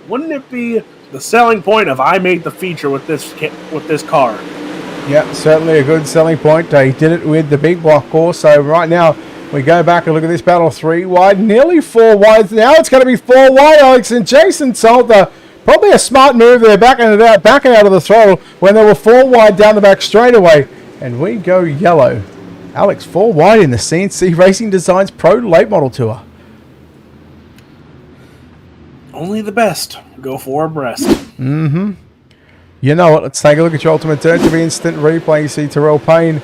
Speaker 3: Wouldn't it be the selling point of I made the feature with this car?
Speaker 2: Yeah, certainly a good selling point. He did it with the big block also. Right now, we go back and look at this battle. 3 wide, nearly 4 wide. Now it's going to be 4 wide, Alex. And Jason Salter, probably a smart move there, backing out of the throttle when they were 4 wide down the back straightaway. And we go yellow. Alex, 4 wide in the CNC Racing Designs Pro Late Model Tour.
Speaker 3: Only the best go 4 abreast.
Speaker 2: Mm-hmm. You know what? Let's take a look at your UltimateDirtTV instant replay. You see Terrell Payne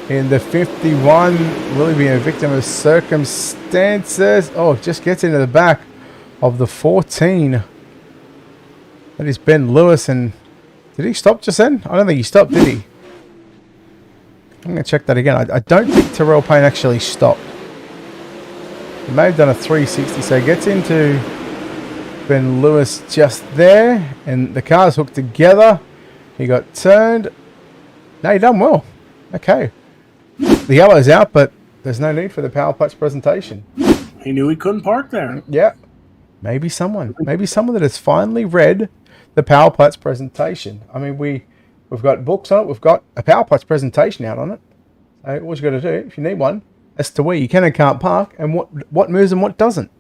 Speaker 2: in the 51, really being a victim of circumstances. Oh, just gets into the back of the 14. That is Ben Lewis. And did he stop just then? I don't think he stopped, did he? I'm going to check that again. I don't think Terrell Payne actually stopped. He may have done a 360, so he gets into Ben Lewis just there. And the cars hooked together. He got turned. No, he done well. Okay. The yellow's out, but there's no need for the power clutch presentation.
Speaker 3: He knew he couldn't park there.
Speaker 2: Yeah. Maybe someone that has finally read the power clutch presentation. I mean, we've got books on it. We've got a power clutch presentation out on it. So what you got to do, if you need one, as to where you can and can't park and what moves and what doesn't.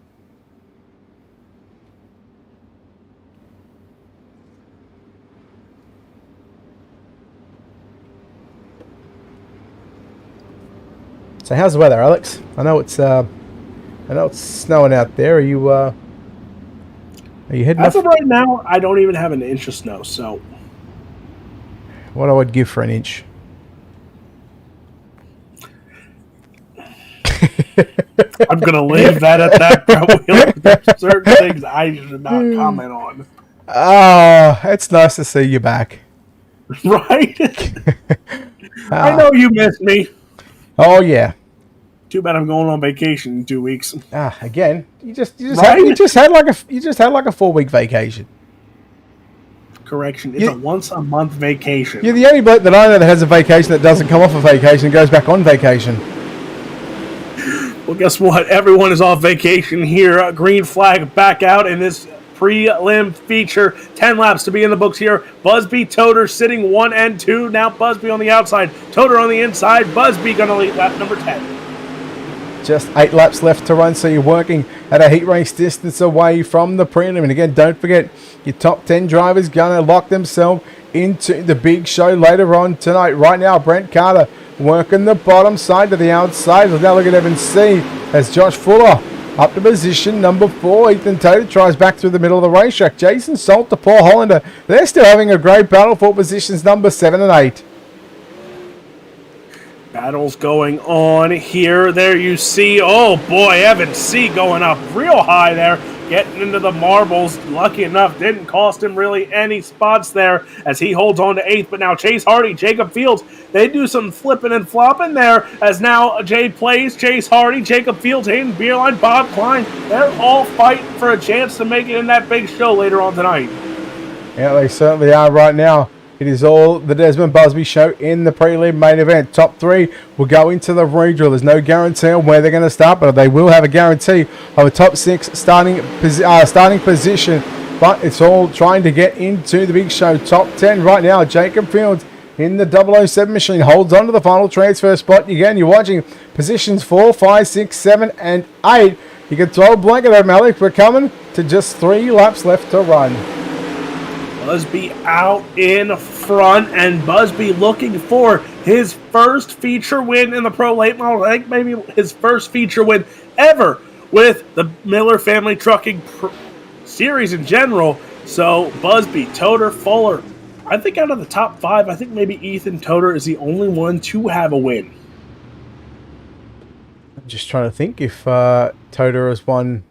Speaker 2: So how's the weather, Alex? I know it's snowing out there. Are you heading
Speaker 3: As
Speaker 2: up?
Speaker 3: of right now, I don't even have an inch of snow. So
Speaker 2: What I would give for an inch?
Speaker 3: I'm gonna leave that at that. There's certain things I should not comment on.
Speaker 2: Oh, it's nice to see you back.
Speaker 3: Right? I know you missed me.
Speaker 2: Oh yeah.
Speaker 3: Too bad I'm going on vacation in 2 weeks.
Speaker 2: Again, you just
Speaker 3: Right?
Speaker 2: had like a 4-week vacation.
Speaker 3: Correction, it's a once a month vacation.
Speaker 2: You're the only bloke that I know that has a vacation that doesn't come off a vacation and goes back on vacation.
Speaker 3: Well, guess what? Everyone is off vacation here. Green flag back out in this prelim feature. 10 laps to be in the books here. Busby, Toder sitting 1 and 2. Now Busby on the outside. Toder on the inside. Busby going to lead lap number 10.
Speaker 2: Just 8 laps left to run, so you're working at a heat race distance away from the prelim. And again, don't forget, your top 10 drivers going to lock themselves into the big show later on tonight. Right now, Brent Carter working the bottom side to the outside. Let's now look at Evan C. as Josh Fuller up to position number 4. Ethan Toder tries back through the middle of the racetrack. Jason Salter, Paul Hollander, they're still having a great battle for positions number 7 and 8.
Speaker 3: Battles going on here. There you see, oh boy, Evan C going up real high there. getting into the marbles. Lucky enough, didn't cost him really any spots there as he holds on to 8th. But now Chase Hardy, Jacob Fields, they do some flipping and flopping there as now Jay plays, Chase Hardy, Jacob Fields, Hayden Beerline, Bob Klein. They're all fighting for a chance to make it in that big show later on tonight.
Speaker 2: Yeah, they certainly are right now. It is all the Desmond Busby show in the prelim main event. Top 3 will go into the redraw. There's no guarantee on where they're going to start, but they will have a guarantee of a top 6 starting position. But it's all trying to get into the big show. Top 10 right now. Jacob Fields in the 007 machine holds on to the final transfer spot. Again, you're watching positions 4, 5, 6, 7, and 8. You can throw a blanket at Malik. We're coming to just 3 laps left to run.
Speaker 3: Busby out in front, and Busby looking for his first feature win in the Pro Late Model. I think maybe his first feature win ever with the Miller Family Trucking Series in general. So Busby, Toter, Fuller, I think out of the top 5, I think maybe Ethan Toter is the only one to have a win.
Speaker 2: I'm just trying to think if Toter has won.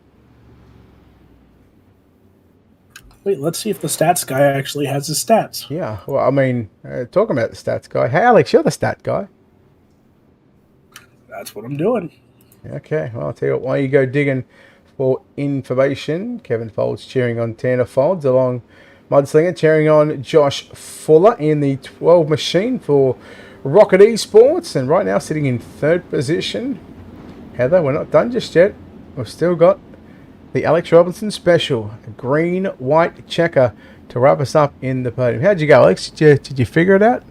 Speaker 3: Wait, let's see if the stats guy actually has his stats.
Speaker 2: Yeah, well, I mean, talking about the stats guy. Hey, Alex, you're the stat guy.
Speaker 3: That's what I'm doing.
Speaker 2: Okay, well, I'll tell you what, while you go digging for information, Kevin Folds cheering on Tanner Folds, along Mudslinger cheering on Josh Fuller in the 12 machine for Rocket Esports, and right now sitting in 3rd position. Heather, we're not done just yet. We've still got the Alex Robinson special, a green-white checker to wrap us up in the podium. How'd you go, Alex? Did you figure it out?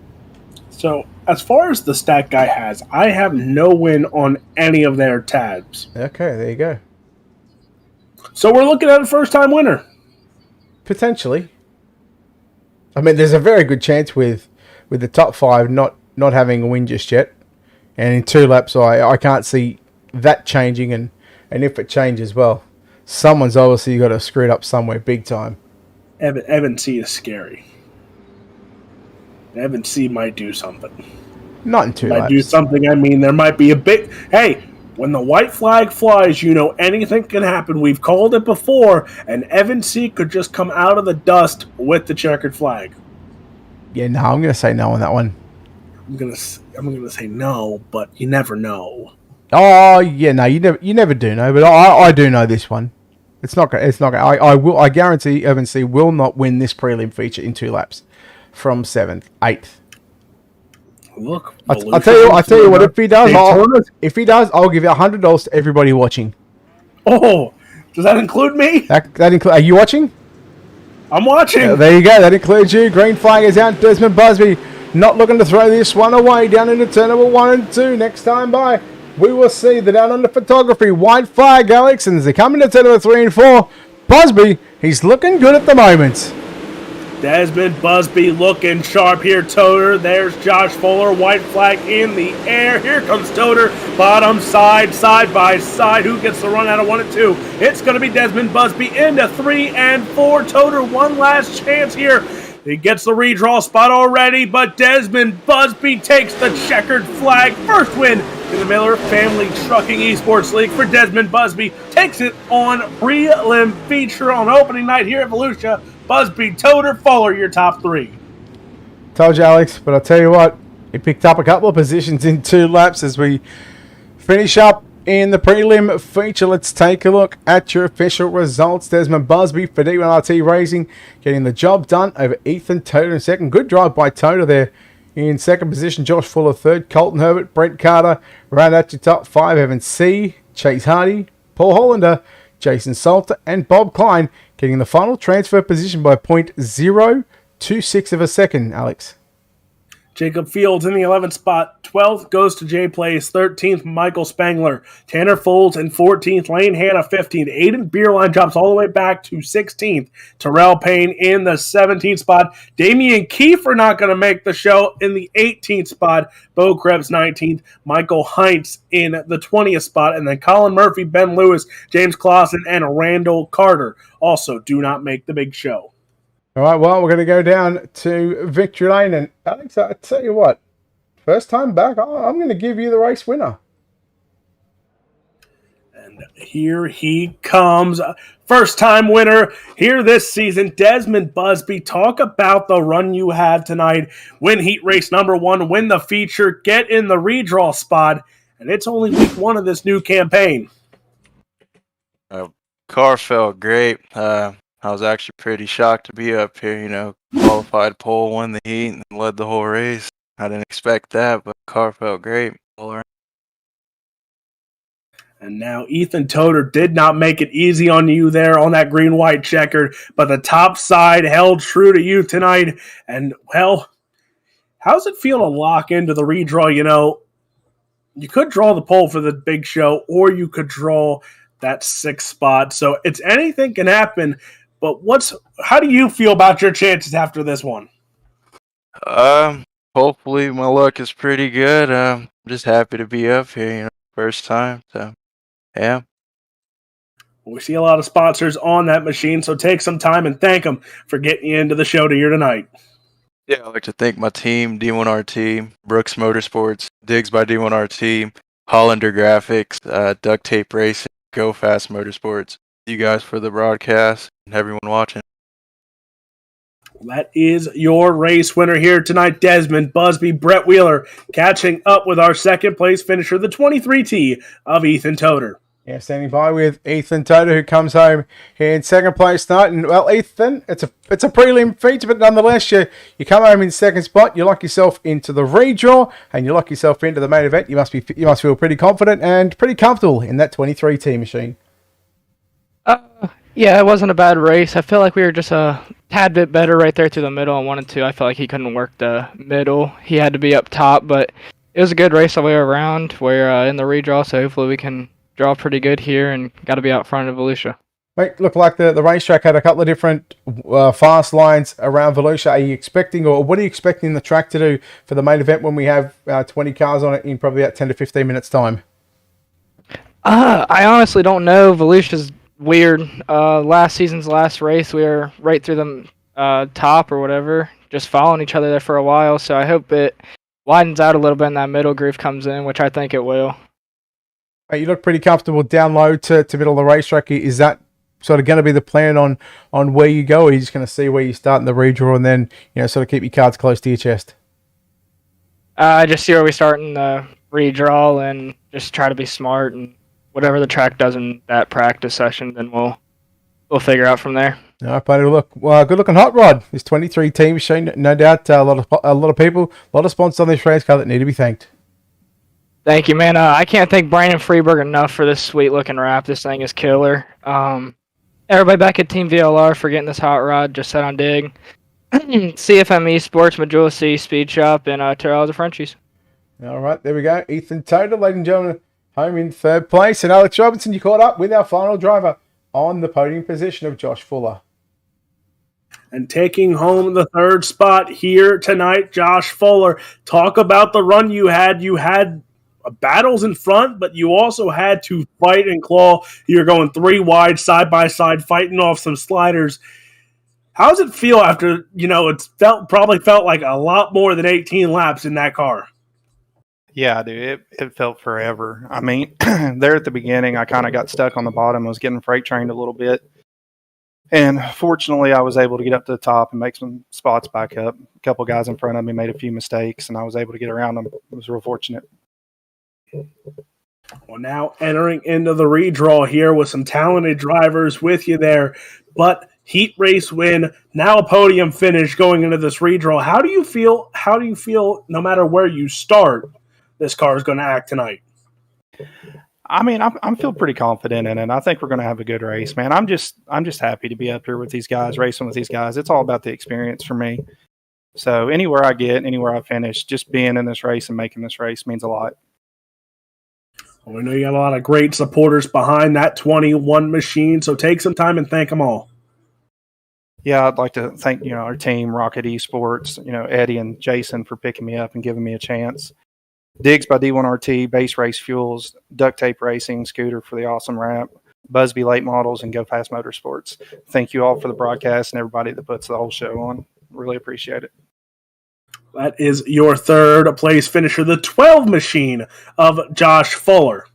Speaker 3: So, as far as the stat guy has, I have no win on any of their tabs.
Speaker 2: Okay, there you go.
Speaker 3: So we're looking at a first-time winner.
Speaker 2: Potentially. I mean, there's a very good chance with the top 5 not having a win just yet. And in 2 laps, I can't see that changing. And if it changes, well, someone's obviously got to screw it up somewhere big time.
Speaker 3: Evan C is scary. Evan C might do something.
Speaker 2: Not in 2 laps.
Speaker 3: Might do something. I mean, there might be a big... Hey, when the white flag flies, you know anything can happen. We've called it before, and Evan C could just come out of the dust with the checkered flag.
Speaker 2: Yeah, no, I'm going to say no on that one.
Speaker 3: I'm gonna say no, but you never know.
Speaker 2: Oh yeah, no, you never do know, but I do know this one. It's not. I guarantee Evan C will not win this prelim feature in 2 laps, from 7th, 8th.
Speaker 3: Look,
Speaker 2: I tell you what. If he does, I'll give you $100 to everybody watching.
Speaker 3: Oh, does that include me?
Speaker 2: That include. Are you watching?
Speaker 3: I'm watching.
Speaker 2: Yeah, there you go. That includes you. Green flag is out. Desmond Busby not looking to throw this one away. Down into turn number 1 and 2. Next time by, we will see the down under photography. White flag, Alex, and as they come into turn number 3 and 4, Busby, he's looking good at the moment.
Speaker 3: Desmond Busby looking sharp here, Toter. There's Josh Fuller, white flag in the air. Here comes Toter, bottom side by side. Who gets the run out of 1 and 2? It's going to be Desmond Busby into 3 and 4. Toter, one last chance here. He gets the redraw spot already, but Desmond Busby takes the checkered flag. First win in the Miller Family Trucking Esports League for Desmond Busby. Takes it on prelim feature on opening night here at Volusia. Busby, Toter, Fuller, your top 3.
Speaker 2: Told you, Alex, but I'll tell you what, he picked up a couple of positions in 2 laps as we finish up in the prelim feature. Let's take a look at your official results. Desmond Busby for D1RT Racing getting the job done over Ethan Toter in 2nd. Good drive by Toter there in 2nd position. Josh Fuller 3rd. Colton Herbert, Brent Carter round out your top 5. Evan C, Chase Hardy, Paul Hollander, Jason Salter, and Bob Klein getting the final transfer position by 0.026 of a second, Alex.
Speaker 3: Jacob Fields in the 11th spot. 12th goes to Jay Place. 13th, Michael Spangler. Tanner Folds in 14th. Lane Hanna 15th. Aiden Beerline drops all the way back to 16th. Terrell Payne in the 17th spot. Damian Kiefer not going to make the show in the 18th spot. Bo Krebs 19th. Michael Heinz in the 20th spot. And then Colin Murphy, Ben Lewis, James Clausen, and Randall Carter also do not make the big show.
Speaker 2: All right, well, we're going to go down to Victory Lane. And Alex, I tell you what, first time back, I'm going to give you the race winner.
Speaker 3: And Here he comes. First-time winner here this season, Desmond Busby. Talk about the run you had tonight. Win heat race number 1, win the feature, get in the redraw spot, and it's only week 1 of this new campaign.
Speaker 4: Car felt great. I was actually pretty shocked to be up here. Qualified pole, won the heat, and led the whole race. I didn't expect that, but car felt great all around.
Speaker 3: And now Ethan Toder did not make it easy on you there on that green-white checkered, but the top side held true to you tonight. And, well, how's it feel to lock into the redraw? You could draw the pole for the big show, or you could draw that 6th spot. So it's anything can happen, but how do you feel about your chances after this one?
Speaker 4: Hopefully my luck is pretty good. I'm just happy to be up here, first time, so. Yeah.
Speaker 3: We see a lot of sponsors on that machine, so take some time and thank them for getting you into the show here tonight.
Speaker 4: Yeah, I'd like to thank my team, D1RT, Brooks Motorsports, Diggs by D1RT, Hollander Graphics, Duct Tape Racing, Go Fast Motorsports. You guys for the broadcast and everyone watching.
Speaker 3: That is your race winner here tonight, Desmond Busby. Brett Wheeler catching up with our second place finisher, the 23T of Ethan Toder.
Speaker 2: Yeah, standing by with Ethan Toder, who comes home here in second place tonight. And, well, Ethan, it's a prelim feature, but nonetheless, you come home in second spot. You lock yourself into the redraw, and you lock yourself into the main event. You must feel pretty confident and pretty comfortable in that 23T machine.
Speaker 5: Yeah, it wasn't a bad race. I feel like we were just a tad bit better right there through the middle on 1 and 2. I felt like he couldn't work the middle. He had to be up top, but it was a good race all the way around. We're in the redraw, so hopefully we can draw pretty good here and got to be out front of Volusia.
Speaker 2: Mate, looked like the racetrack had a couple of different fast lines around Volusia. Are you expecting, or what are you expecting the track to do for the main event when we have 20 cars on it in probably about 10 to 15 minutes time?
Speaker 5: I honestly don't know. Volusia's weird. Last season's last race, we were right through the top or whatever, just following each other there for a while. So I hope it widens out a little bit and that middle groove comes in, which I think it will.
Speaker 2: You look pretty comfortable down low to middle of the racetrack. Is that sort of going to be the plan on where you go? Or are you just going to see where you start in the redraw and then sort of keep your cards close to your chest?
Speaker 5: Just see where we start in the redraw and just try to be smart, and whatever the track does in that practice session, then we'll figure out from there.
Speaker 2: All right, buddy. Look, good looking hot rod. This 23T machine, no doubt. A lot of people, a lot of sponsors on this race car that need to be thanked.
Speaker 5: Thank you, man. I can't thank Brandon Freeberg enough for this sweet-looking wrap. This thing is killer. Everybody back at Team VLR for getting this hot rod. Just set on dig. CFME Sports, Majula C, Speed Shop, and Terrell the Frenchies.
Speaker 2: All right, there we go. Ethan Toder, ladies and gentlemen, home in third place. And Alex Robinson, you caught up with our final driver on the podium position of Josh Fuller.
Speaker 3: And taking home the third spot here tonight, Josh Fuller. Talk about the run you had. You had battles in front, but you also had to fight and claw. You're going 3 wide, side by side, fighting off some sliders. How does it feel after, probably felt like a lot more than 18 laps in that car?
Speaker 6: Yeah, dude, it felt forever. I mean, there at the beginning, I kind of got stuck on the bottom. I was getting freight trained a little bit. And fortunately, I was able to get up to the top and make some spots back up. A couple guys in front of me made a few mistakes, and I was able to get around them. It was real fortunate.
Speaker 3: Well, now entering into the redraw here with some talented drivers with you there, but heat race win, now a podium finish going into this redraw. How do you feel? No matter where you start, this car is going to act tonight?
Speaker 6: I mean, I'm feel pretty confident in it. I think we're going to have a good race, man. I'm just happy to be up here with these guys, racing with these guys. It's all about the experience for me. So anywhere I get, anywhere I finish, just being in this race and making this race means a lot.
Speaker 3: Well, we know you got a lot of great supporters behind that 21 machine, so take some time and thank them all.
Speaker 6: Yeah, I'd like to thank our team, Rocket Esports, Eddie and Jason for picking me up and giving me a chance. Diggs by D1RT, Base Race Fuels, Duct Tape Racing, Scooter for the awesome wrap, Busby Late Models, and Go Fast Motorsports. Thank you all for the broadcast and everybody that puts the whole show on. Really appreciate it.
Speaker 3: That is your third place finisher, the 12 machine of Josh Fuller.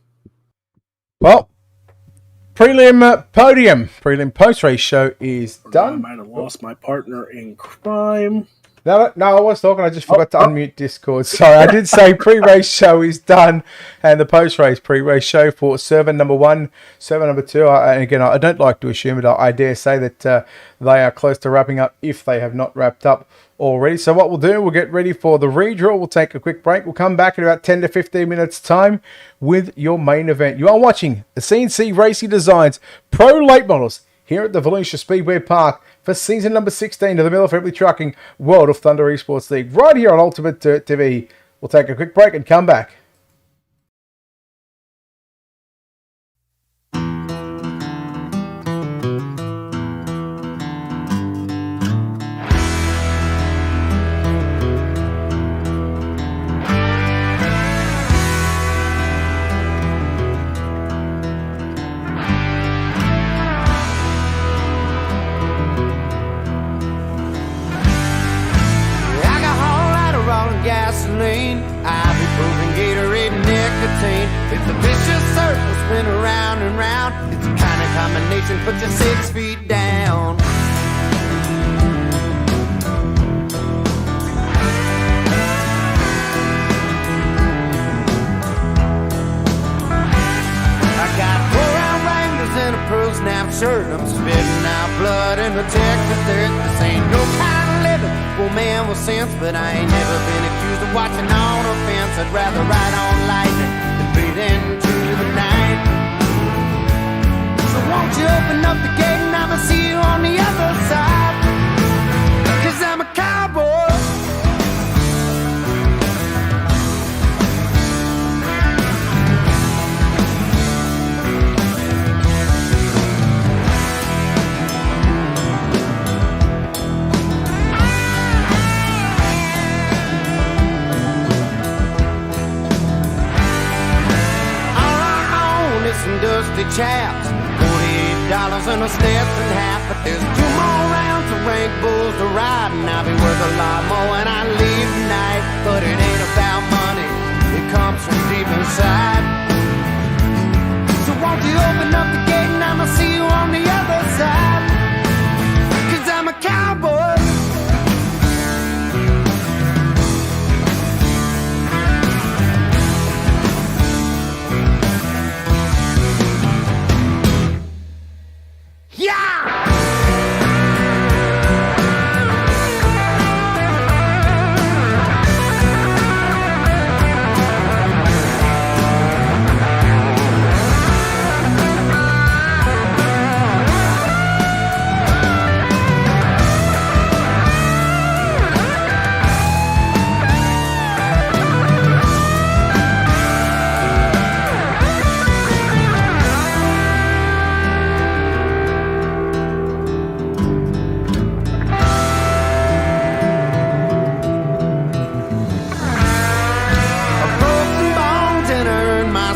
Speaker 2: Well, Prelim podium. Prelim post-race show is
Speaker 3: I
Speaker 2: done.
Speaker 3: might have lost my partner in crime.
Speaker 2: No, I was talking. I just forgot to unmute Discord. Sorry, I did say pre-race show is done, and the post-race pre-race show for server number 1, server number 2. And again, I don't like to assume it. I dare say that they are close to wrapping up if they have not wrapped up already. So what we'll do, we'll get ready for the redraw. We'll take a quick break. We'll come back in about 10 to 15 minutes time with your main event. You are watching the CNC Racing Designs Pro Late Models here at the Volusia Speedway Park for season number 16 of the Miller Family Trucking World of Thunder Esports League, right here on UltimateDirtTV. We'll take a quick break and come back.
Speaker 1: Gasoline, ibuprofen, Gatorade, and nicotine. It's a vicious circle, spin around and round. It's a kind of combination, put you 6 feet down. I got 4-round Wranglers and a pearl snap shirt. I'm spitting out blood in the Texas dirt. This ain't no kind of living. Well, man with sense, but I ain't never been accused of watching on a fence. I'd rather ride on lightning than bleed into the night. So won't you open up the gate and I'ma see you on the other side? 'Cause I'm a cowboy. Some dusty chaps, $48 and a Stetson hat. But there's 2 more rounds of rank bulls to ride, and I'll be worth a lot more when I leave tonight. But it ain't about money, it comes from deep inside. So won't you open up the gate and I'ma see you on the other side? 'Cause I'm a cowboy.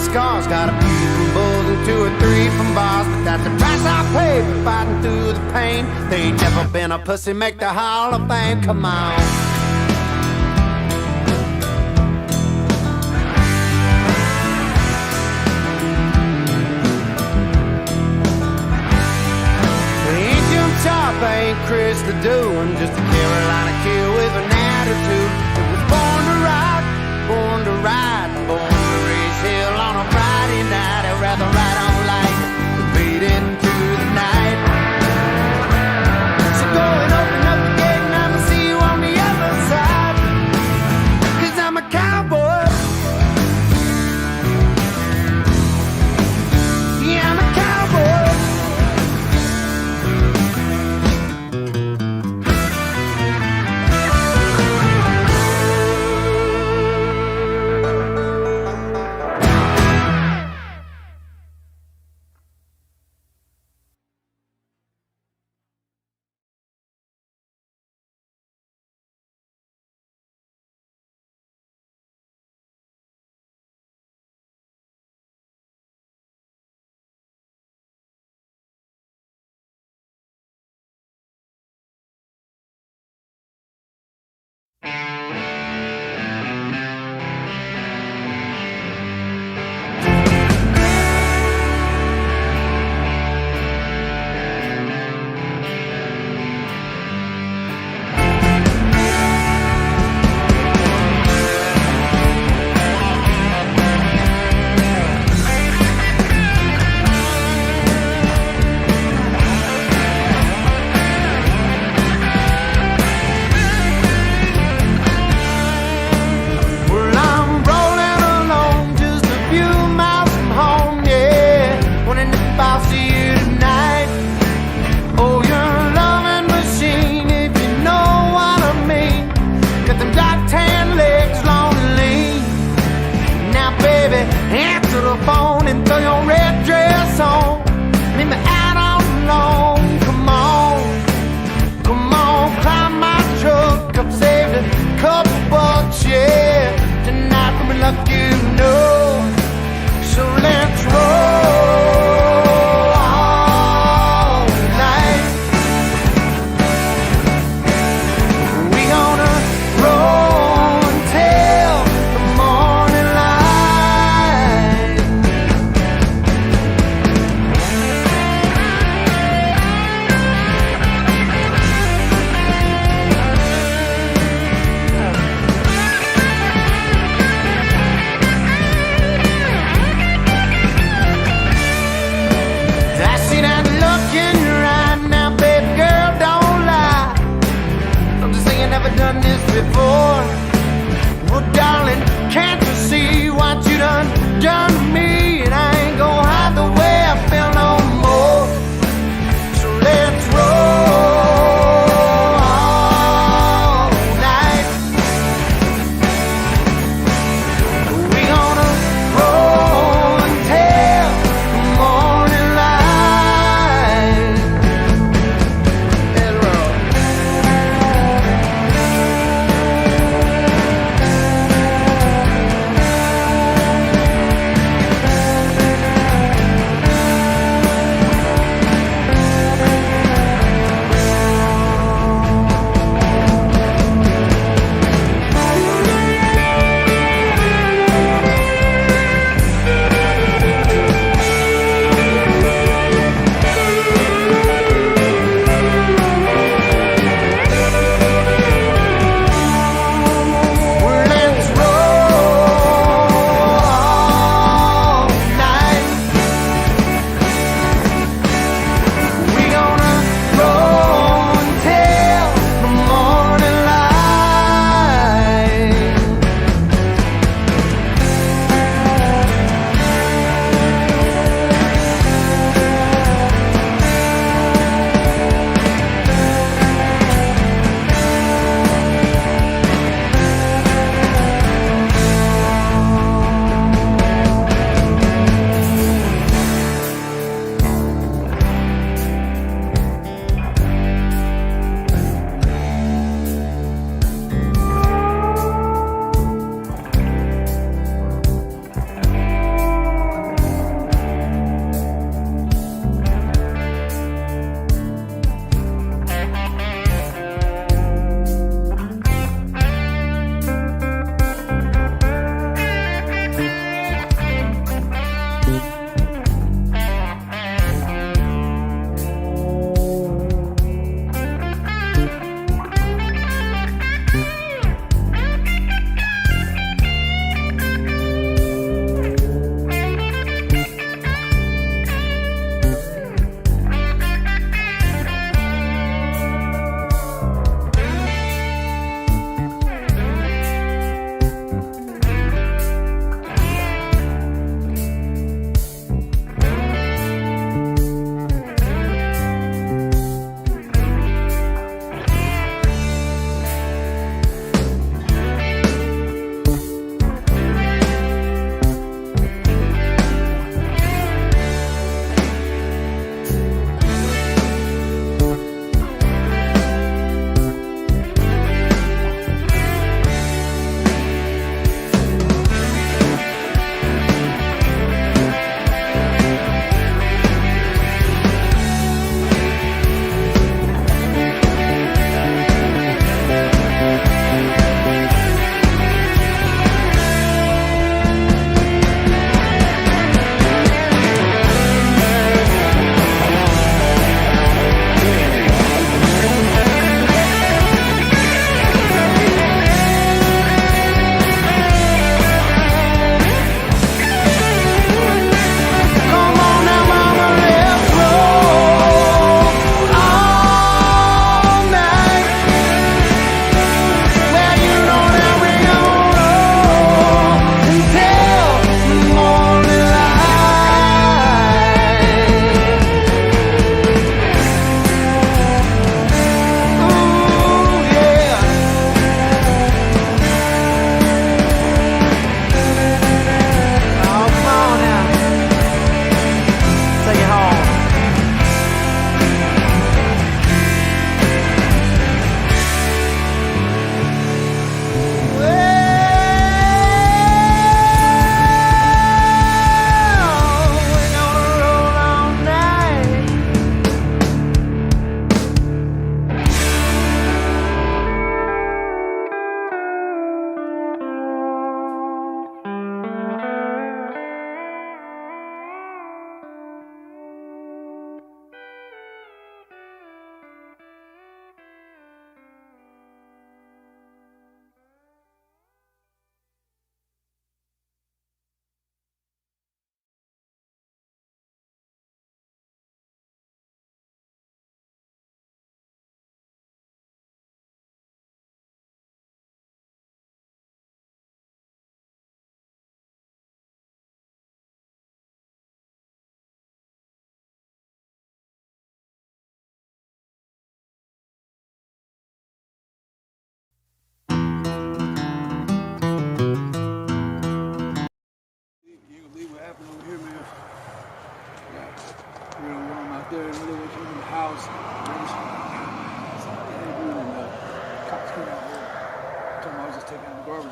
Speaker 1: Scars, got a few from bulls and 2 or 3 from bars, but that's the price I pay for fighting through the pain. They ain't never been a pussy, make the Hall of Fame, come on. Ain't Jim Sharp, I ain't Chris Ledoux, I'm just a Carolina kid with an attitude. It was born to rock, born to ride, born to raise hell on a Friday night. I'd rather ride on light than bleed into the night. So go and open up the gate and I'ma see you on the other side. 'Cause I'm a cowboy. Yeah, I'm a cowboy.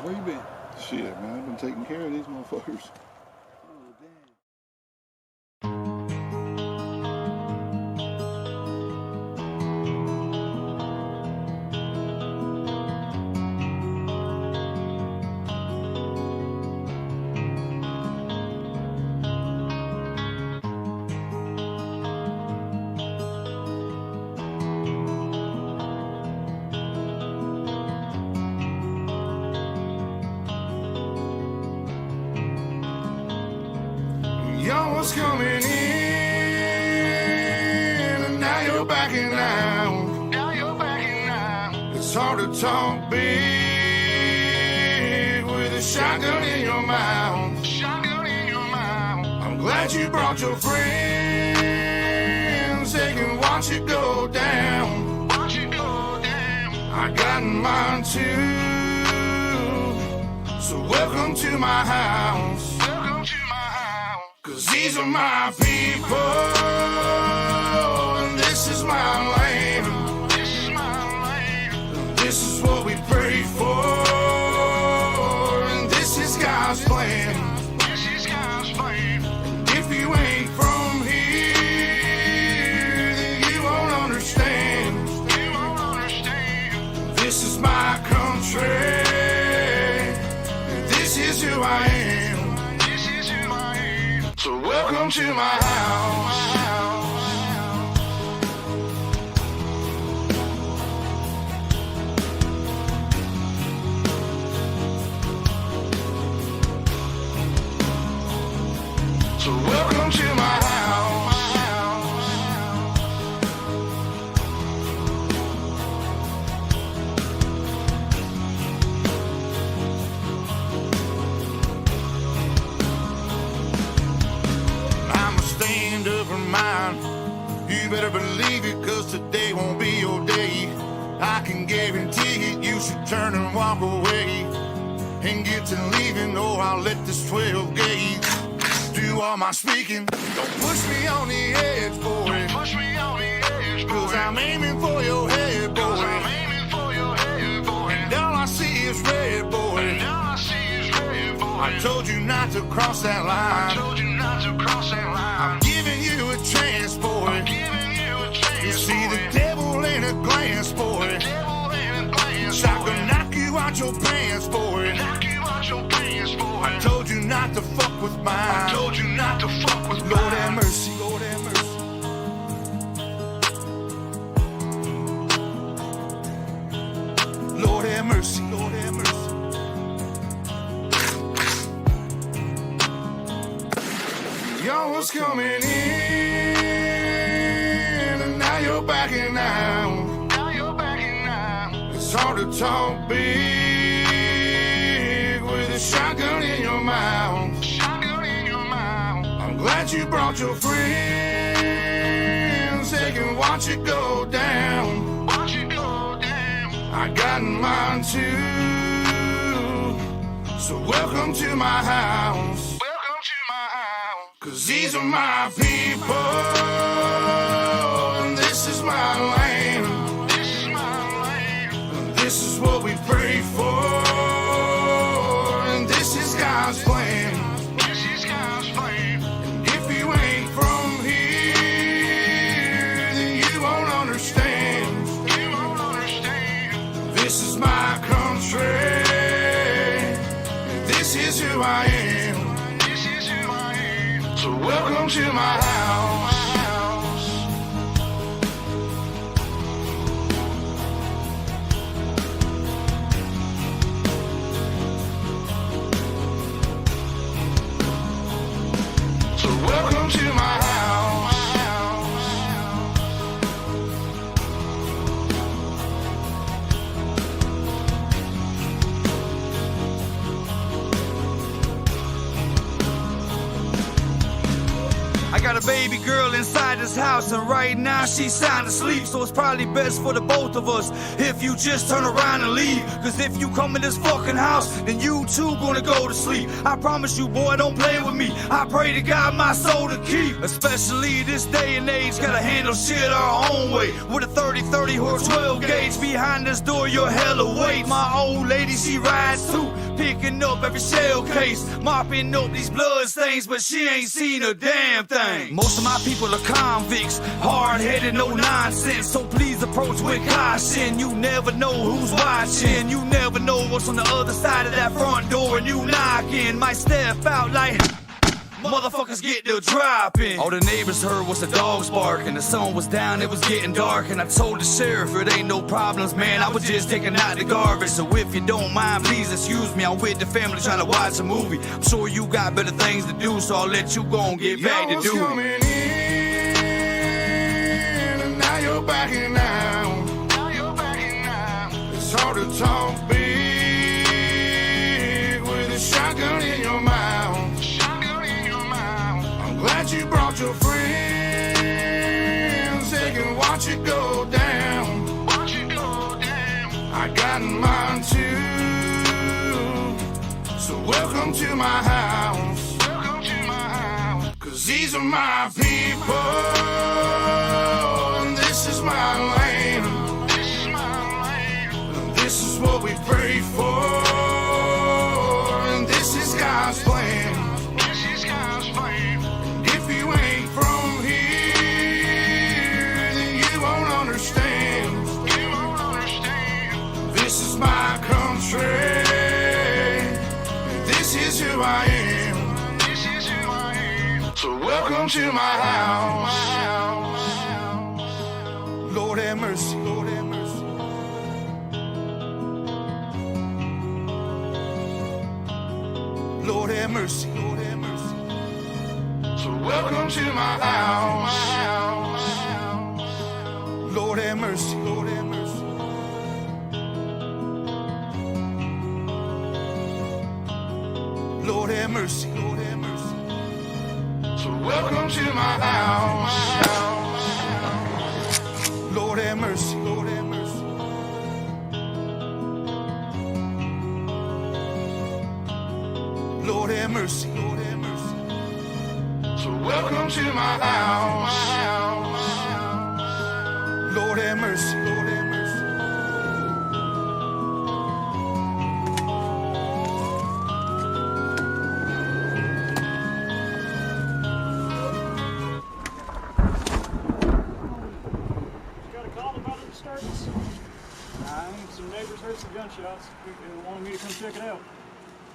Speaker 7: Where you been?
Speaker 8: Shit, man, I've been taking care of these motherfuckers.
Speaker 7: Oh, damn.
Speaker 1: Y'all was coming in, and now you're backing out. Now you're backing out. It's hard to talk big with a shotgun in your mouth. Shotgun in your mouth. I'm glad you brought your friends. They can watch it go down. Watch it go down. I got mine too. So welcome to my house. Welcome to my house. 'Cause these are my people, and this is my land. This is my land. This is what we pray for, and this is God's plan. This is God's plan. And if you ain't from here, then you won't understand. You won't understand. This is my country, and this is who I am. So welcome to my house. So welcome to my house. Stand up in mind. You better believe it, 'cause today won't be your day. I can guarantee it, you should turn and walk away and get to leaving, or I'll let this 12 gauge do all my speaking. Don't push me on the edge, boy. Don't push me on the edge, boy. 'Cause I'm aiming for your head, boy. 'Cause I'm aiming for your head, boy. And all I see is red, boy. And all I see is red, boy. I told you not to cross that line. I told you not to cross that line. I'm giving you a chance, boy. I'm giving you a chance, you see boy. The devil in a glance, boy. The devil in a glance, I can knock you out your pants, boy. Knock you out your pants, boy. I told you not to fuck with mine. I told you not to fuck with mine. Lord have mercy, Lord have mercy. Lord have mercy, Lord have mercy. Y'all was coming in, and now you're backing out. Now you're backing out. It's hard to talk big with a shotgun in your mouth. Shotgun in your mouth. I'm glad you brought your friends. They can watch it go down. Watch it go down. I got mine too. So welcome to my house. 'Cause these are my people, and this is my land. This is my land. And this is what we pray for, and this is God's plan. This is God's plan. And if you ain't from here, then you won't understand. You won't understand. This is my country, and this is who I am. So welcome to my house. So welcome to my house.
Speaker 9: I got a baby
Speaker 7: baby girl inside this house, and right now she's sound asleep. So it's probably best for the both of us if you just turn around and leave. Cause if you come in this fucking house, then you too gonna go to sleep. I promise you, boy, don't play with me. I pray to God my soul to keep. Especially this day and age, gotta handle shit our own way. With a 30-30 or 12 gauge behind this door, you're hella weight. My old lady, she rides too, picking up every shell case, mopping up these blood stains, but she ain't seen a damn thing. Most of my people are convicts, hard-headed, no nonsense. So please approach with caution. You never know who's watching. You never know what's on the other side of that front door, and you knocking. Might step out like motherfuckers get to dropping. All the neighbors heard was the dogs barking. The sun was down, it was getting dark, and I told the sheriff it ain't no problems, man. I was just taking out the garbage. So if you don't mind, please excuse me. I'm with the family trying to watch a movie. I'm sure you got better things to do, so I'll let you go and get back to do
Speaker 8: coming
Speaker 7: it.
Speaker 8: in, and now you're backing out. It's hard to talk big with a shotgun in your mouth. I'm glad you brought your friends. They can watch it go down. I got mine too. So welcome to my house. Cause these are my people, and this is my land. And this is what we pray for, and this is God's plan. And if you ain't from here, then you won't understand. This is my country. This is who I am. So welcome to my house. Lord have mercy, Lord have mercy. Lord have mercy, Lord have mercy. So welcome to my house. Lord have mercy, Lord have mercy. Lord have mercy, Lord have mercy. So welcome to my house. Lord have mercy, Lord have mercy. Lord have mercy, Lord have mercy. So welcome to my house. Lord have mercy, Lord have mercy.
Speaker 9: Some neighbors heard some gunshots. They wanted me to come check it out.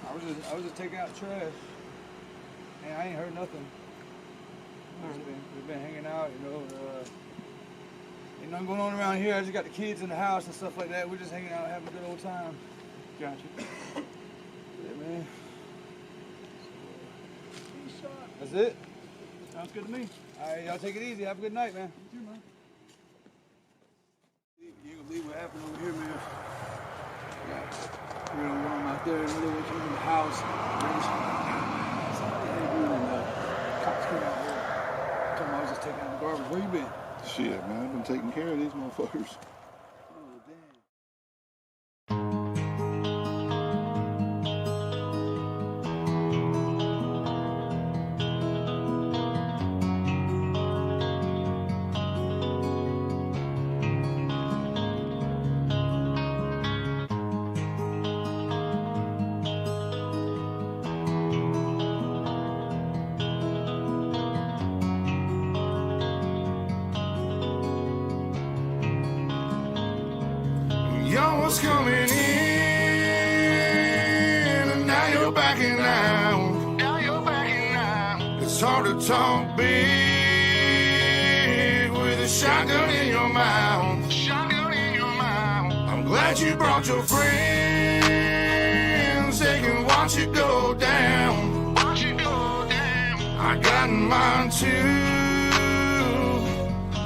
Speaker 9: I was just taking out the trash, and I ain't heard nothing. We've been hanging out, you know. Ain't nothing going on around here. I just got the kids in the house and stuff like that. We're just hanging out, having a good old time. Gotcha. Yeah, man. That's it. Sounds good to me. All right, y'all take it easy. Have a good night, man. You too, man. You ain't gonna believe what happened over here, man. We're gonna run out there and really went in the house. Cops came out here. Told me I was just taking out the garbage. Where you been?
Speaker 8: Shit, man, I've been taking care of these motherfuckers.
Speaker 9: Oh, damn.
Speaker 8: Y'all was coming in, and now you're backing out. It's hard to talk big with a shotgun in your mouth. I'm glad you brought your friends. They can watch it go down. I got mine too.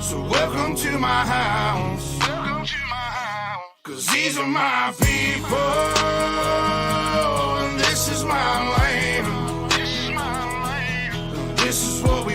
Speaker 8: So welcome to my house. Cause these are my people, and this is my land. This is what we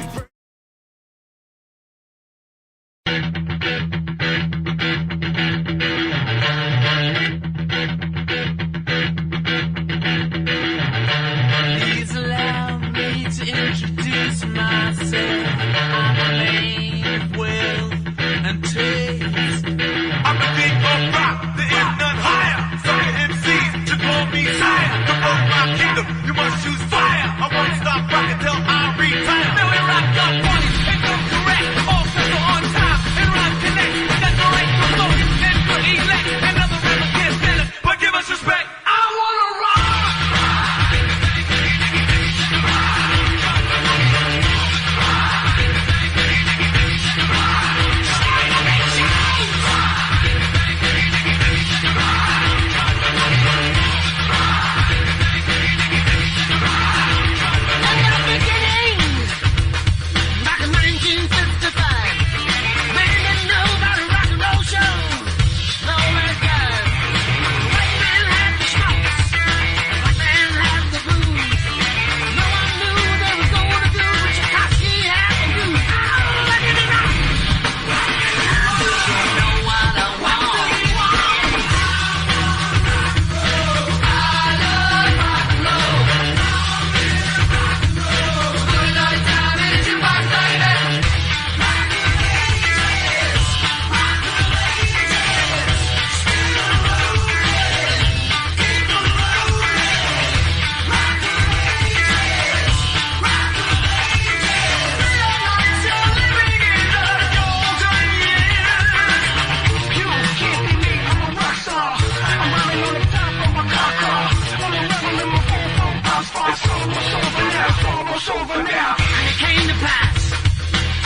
Speaker 8: crossover now.
Speaker 1: And it came to pass.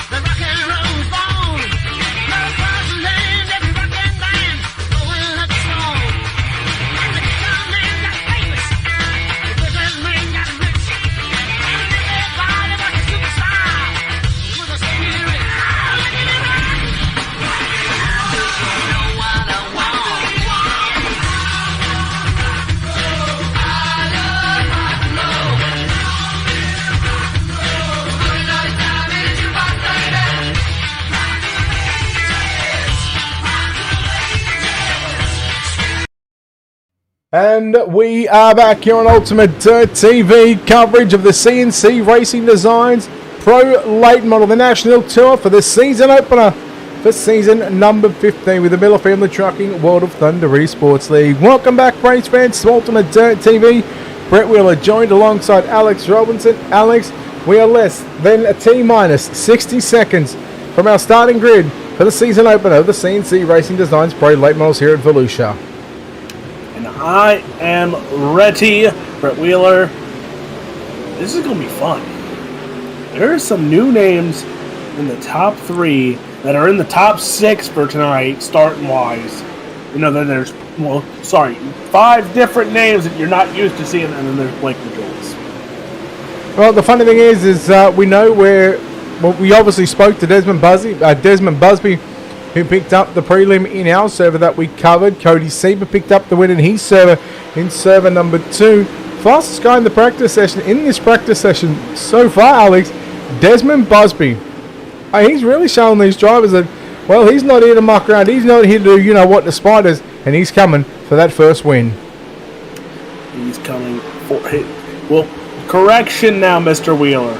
Speaker 1: The rock and roll was born. Love across the land, every rock and band going up the storm. And the guitar man got famous. The business man got rich. And everybody was a superstar. With a spirit. Look at it rock. You know what I want.
Speaker 2: And we are back here on Ultimate Dirt TV, coverage of the CNC Racing Designs Pro Late Model, the National Tour for the season opener for season number 15 with the Miller Family Trucking World of Thunder Esports League. Welcome back, race fans, to Ultimate Dirt TV. Brett Wheeler joined alongside Alex Robinson. Alex, we are less than a T-minus 60 seconds from our starting grid for the season opener of the CNC Racing Designs Pro Late Models here at Volusia.
Speaker 3: And I am ready, Brett Wheeler. This is going to be fun. There are some new names in the top 3 that are in the top 6 for tonight, starting wise. You know, then there's, 5 different names that you're not used to seeing, and then there's Blake Majolis.
Speaker 2: Well, the funny thing is we know where. Well, we obviously spoke to Desmond Busby, who picked up the prelim in our server that we covered. Cody Sieber picked up the win in his server in server number 2. Fastest guy in the practice session, in this practice session so far, Alex, Desmond Busby. He's really showing these drivers that, well, he's not here to muck around. He's not here to do, the spiders, and he's coming for that first win.
Speaker 3: He's coming for it. Well, correction now, Mr. Wheeler.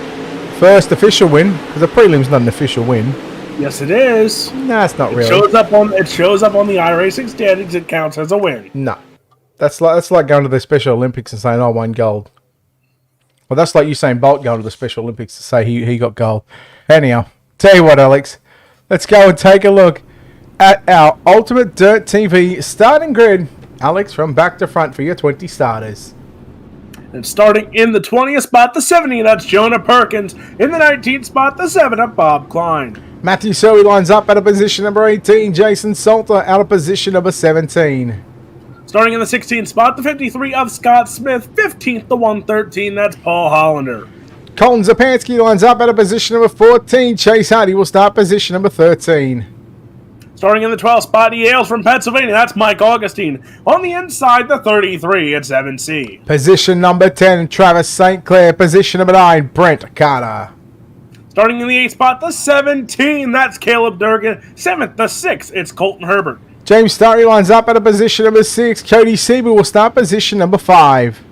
Speaker 2: First official win, because the prelim's not an official win.
Speaker 3: Yes, it is.
Speaker 2: Nah, it's not really.
Speaker 3: It shows up on the iRacing standings. It counts as a win.
Speaker 2: No. That's like going to the Special Olympics and saying, I won gold. Well, that's like Usain Bolt going to the Special Olympics to say he got gold. Anyhow, tell you what, Alex. Let's go and take a look at our Ultimate Dirt TV starting grid. Alex, from back to front for your 20 starters.
Speaker 3: And starting in the 20th spot, the 70, that's Jonah Perkins. In the 19th spot, the 7, Bob Klein.
Speaker 2: Matthew Surrey lines up out of position number 18. Jason Salter out of position number 17.
Speaker 3: Starting in the 16th spot, the 53 of Scott Smith. 15th, the 113, that's Paul Hollander.
Speaker 2: Colin Zapansky lines up out of position number 14. Chase Hardy will start position number 13.
Speaker 3: Starting in the 12th spot, he hails from Pennsylvania, that's Mike Augustine. On the inside, the 33 at 7C.
Speaker 2: Position number 10, Travis St. Clair. Position number 9, Brent Carter.
Speaker 3: Starting in the 8th spot, the 17, that's Caleb Durgan. 7th, the 6, it's Colton Herbert.
Speaker 2: James Starry lines up at a position number 6. Cody Sieber will start position number 5.